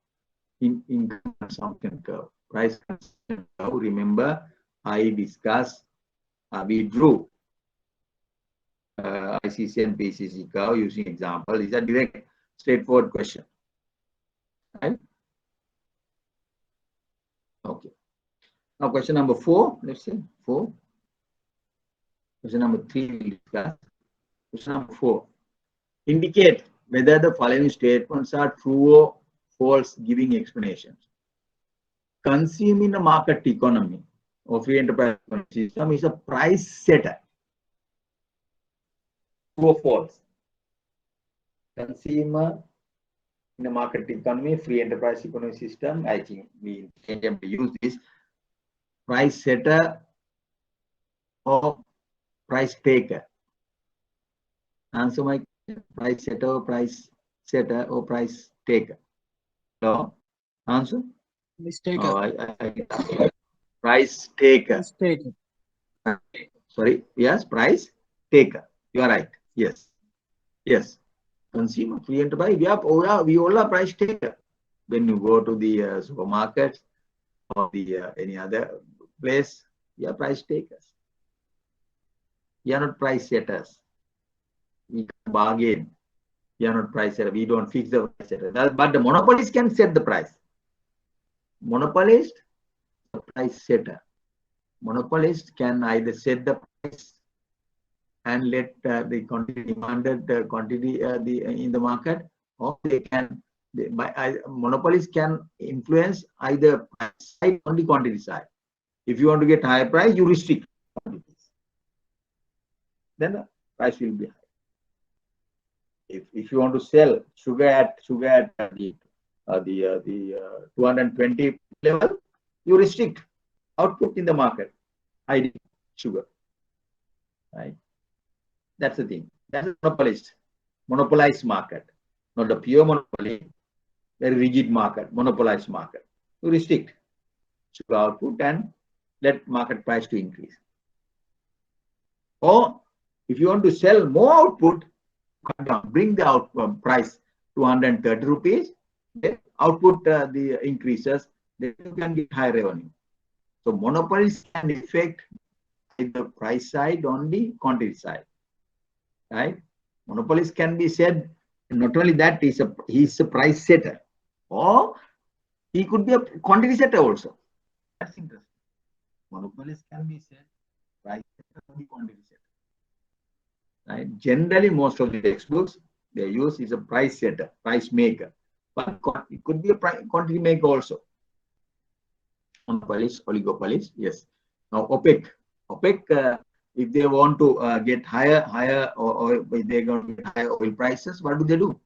income consumption curve, price consumption curve. Remember, I discussed, we drew ICC and PCC curve using example. These are direct, straightforward question. Right? Okay. Now question number 4, let's see, 4. Question number 3 we'll discuss. Question number 4. Indicate whether the following statements are true or false, giving explanations. Consuming the market economy or free enterprise system is a price setter. True or false? Consumer in the market economy, free enterprise economy system, I think we can use this, price setter or price taker. Answer my question. Price setter or price taker. So, answer? Price taker. Oh, price taker. Price taker. Sorry, yes, price taker. You are right. Yes. Yes. Consumer, free enterprise, we all are price taker. When you go to the supermarket or the any other place, we are price takers. We are not price setters. We can bargain. We are not price setter. We don't fix the price setter. But the monopolist can set the price. Monopolist, the price setter. Monopolist can either set the price and let the quantity demanded quantity in the market, or they can. Monopolists can influence either price side or the quantity side. If you want to get higher price, you restrict quantities. Then the price will be high. If you want to sell sugar at the 220 level, you restrict output in the market. High sugar, right? That's the thing. That's a monopolized market, not a pure monopoly. Very rigid market, monopolized market. You restrict sugar output and let market price to increase. Or if you want to sell more output, bring the output price to 130 rupees. Then output the increases, then you can get higher revenue. So monopolies can affect the price side on the quantity side. Right? Monopolies can be said, not only that he's a price setter, or he could be a quantity setter also. That's interesting. Monopolies can be said price setter or the quantity setter. Right? Generally, most of the textbooks they use is a price setter, price maker, but it could be a quantity maker also. Monopolies, oligopolies, yes. Now OPEC, if they want to get higher or if they're going to get higher oil prices, what do?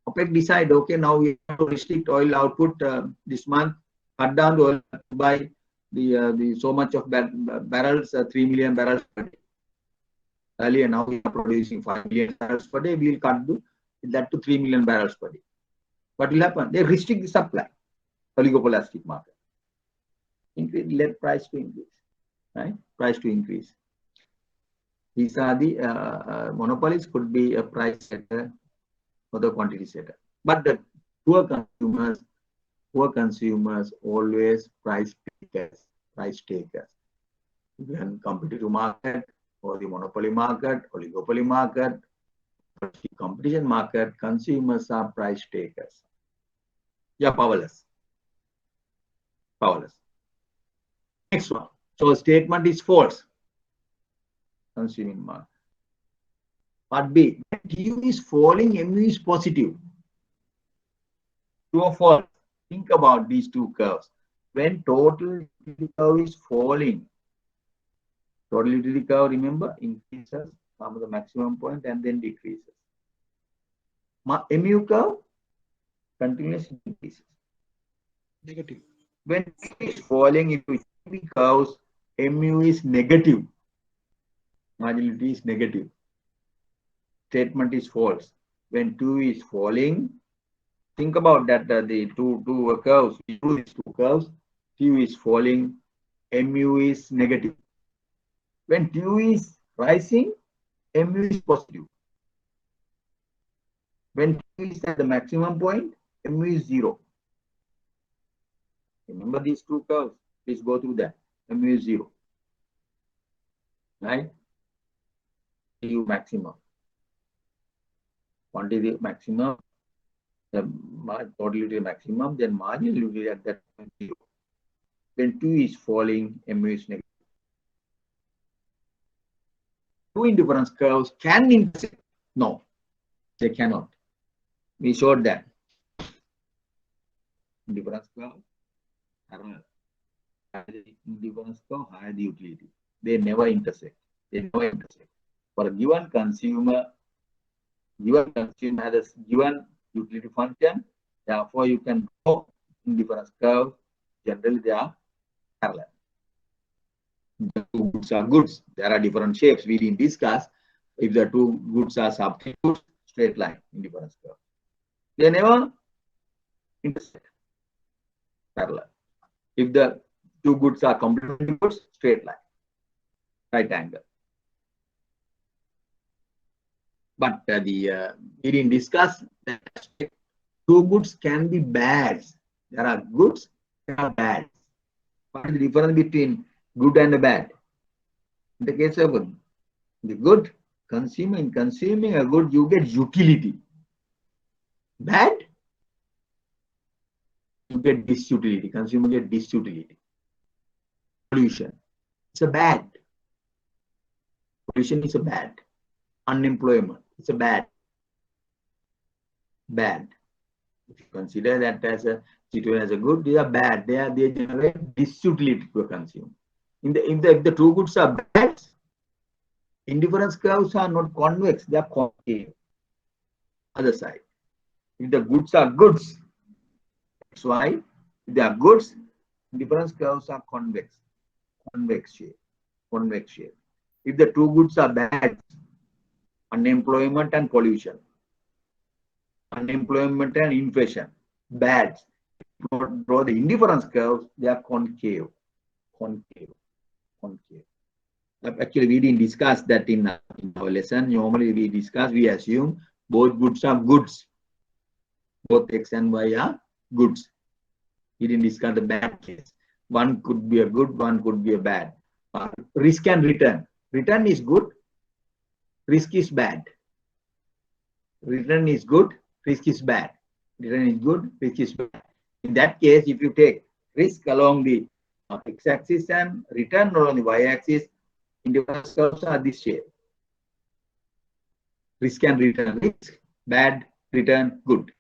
OPEC decide, okay, now we have to restrict oil output this month, cut down the oil by the so much of barrels, 3 million barrels per day. Earlier, now we are producing 5 million barrels per day. We will cut that to 3 million barrels per day. What will happen? They restrict the supply. Oligopolistic market. Increase, let price to increase. Right? Price to increase. These are the monopolies could be a price setter or the quantity setter. But the poor consumers always price takers. When competitive market or the monopoly market, oligopoly market, competition market, consumers are price takers. Yeah, powerless. Next one. So a statement is false. Consuming market. Part B. When Q is falling, MU is positive. True or false? Think about these two curves. When total utility curve is falling, total utility curve, remember, increases from the maximum point and then decreases. MU curve continuously increases. Negative. When Q is falling into utility curves, MU is negative. Marginality is negative. Statement is false. When Q is falling, think about that the two curves, we do these two curves, Q is falling, mu is negative. When Q is rising, mu is positive. When Q is at the maximum point, mu is 0. Remember these two curves, please go through that. Mu is 0. Right? Q maximum. Quantity maximum, the total utility maximum, then marginal utility at that point 0. When Q is falling, mu is negative. Two indifference curves can intersect. No, they cannot. We showed that. Indifference curve, parallel. Indifference curve, higher the utility. They never intersect. They never intersect. For a given consumer has a given utility function, therefore you can draw indifference curve. Generally, they are parallel. The two goods are goods. There are different shapes. We didn't discuss. If the two goods are substitutes, straight line indifference curve. They never intersect. Parallel. If the two goods are complementary goods, straight line, right angle. But we didn't discuss that two goods can be bad. There are goods, there are bad. What is the difference between good and bad? In the case of the good, in consuming a good, you get utility. Bad, you get disutility. Consumer get disutility. Pollution, it's a bad. Pollution is a bad. Unemployment, it's a bad. Bad. If you consider that as a situation as a good, they are bad. They generate disutility to a consumer. If the two goods are bad, indifference curves are not convex, they are concave. Other side. If the goods are goods, that's why if they are goods, indifference curves are convex. Convex shape. If the two goods are bad, unemployment and pollution, unemployment and inflation, bad. Draw the indifference curves, they are concave. Actually, we didn't discuss that in our lesson. Normally, we assume both goods are goods. Both X and Y are goods. We didn't discuss the bad case. One could be a good, one could be a bad. Risk and return. Return is good, risk is bad. Return is good, risk is bad. Return is good, risk is bad. In that case, if you take risk along the x-axis and return along the y-axis, indifference curves are this shape. Risk and return, risk, bad, return, good.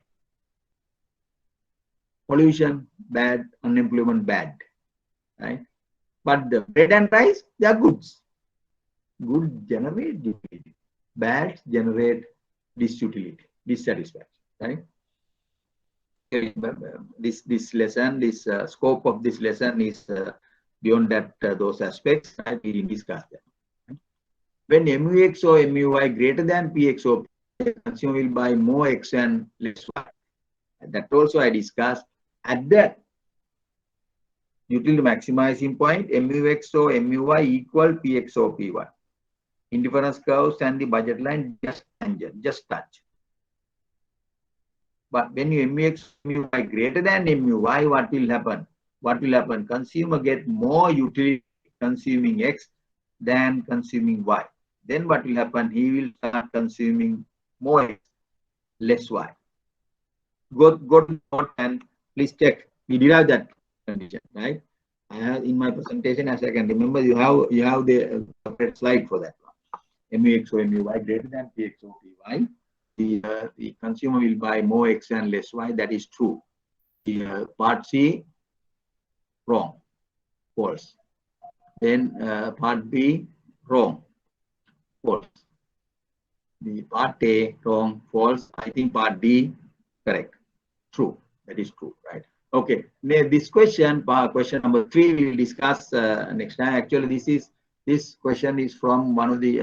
Pollution, bad, unemployment, bad. Right? But the bread and rice, they are goods. Good generate utility. Bad generate disutility, dissatisfaction. Right? This lesson, this scope of this lesson is beyond that those aspects. Right? We didn't discuss that. Right? When MUX or MUY greater than PX or PY, consumer will buy more X and less Y. That also I discussed. At that utility maximizing point, MUX or MUY equal PX or PY. Indifference curves and the budget line just tangent, just touch. But when you MUX, MUY greater than MUY, what will happen? Consumer get more utility consuming X than consuming Y. Then what will happen? He will start consuming more X, less Y. Go to note and please check. We derive that condition, right? I have in my presentation, as I can remember, you have the separate slide for that one. MUX or MUY greater than PX or PY. The consumer will buy more X and less Y. That is true. The part C, wrong, false. Then part B, wrong, false. The part A, wrong, false. I think part D, correct, true. That is true, right? Okay. This question, question number 3, we will discuss next time. Actually, this question is from one of the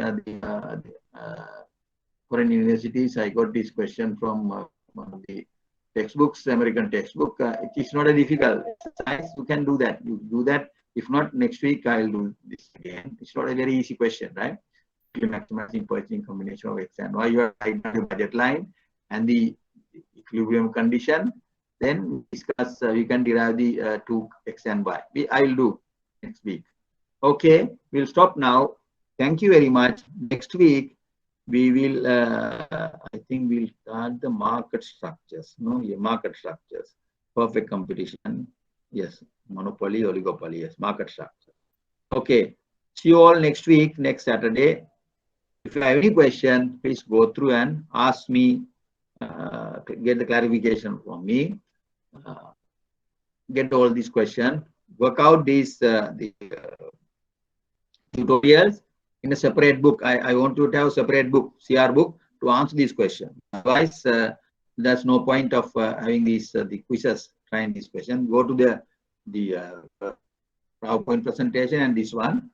foreign universities. I got this question from one of the textbooks, American textbook. It is not a difficult exercise. You can do that. You do that. If not, next week I'll do this again. It's not a very easy question, right? Maximizing purchasing combination of X and Y. You have write down the budget line and the equilibrium condition. Then we discuss. We can derive the two X and Y. I'll do next week. Okay, we'll stop now. Thank you very much. Next week we will. I think we'll start the market structures. No, yeah, market structures. Perfect competition. Yes, monopoly, oligopoly. Yes, market structure. Okay. See you all next week, next Saturday. If you have any question, please go through and ask me. Get the clarification from me. Get all these questions. Work out these tutorials in a separate book. I want you to have a separate book, CR book, to answer these questions. Otherwise, there's no point of having these the quizzes trying these questions. Go to the PowerPoint presentation and this one,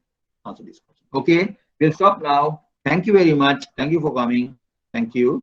answer this question. Okay, we'll stop now. Thank you very much. Thank you for coming. Thank you.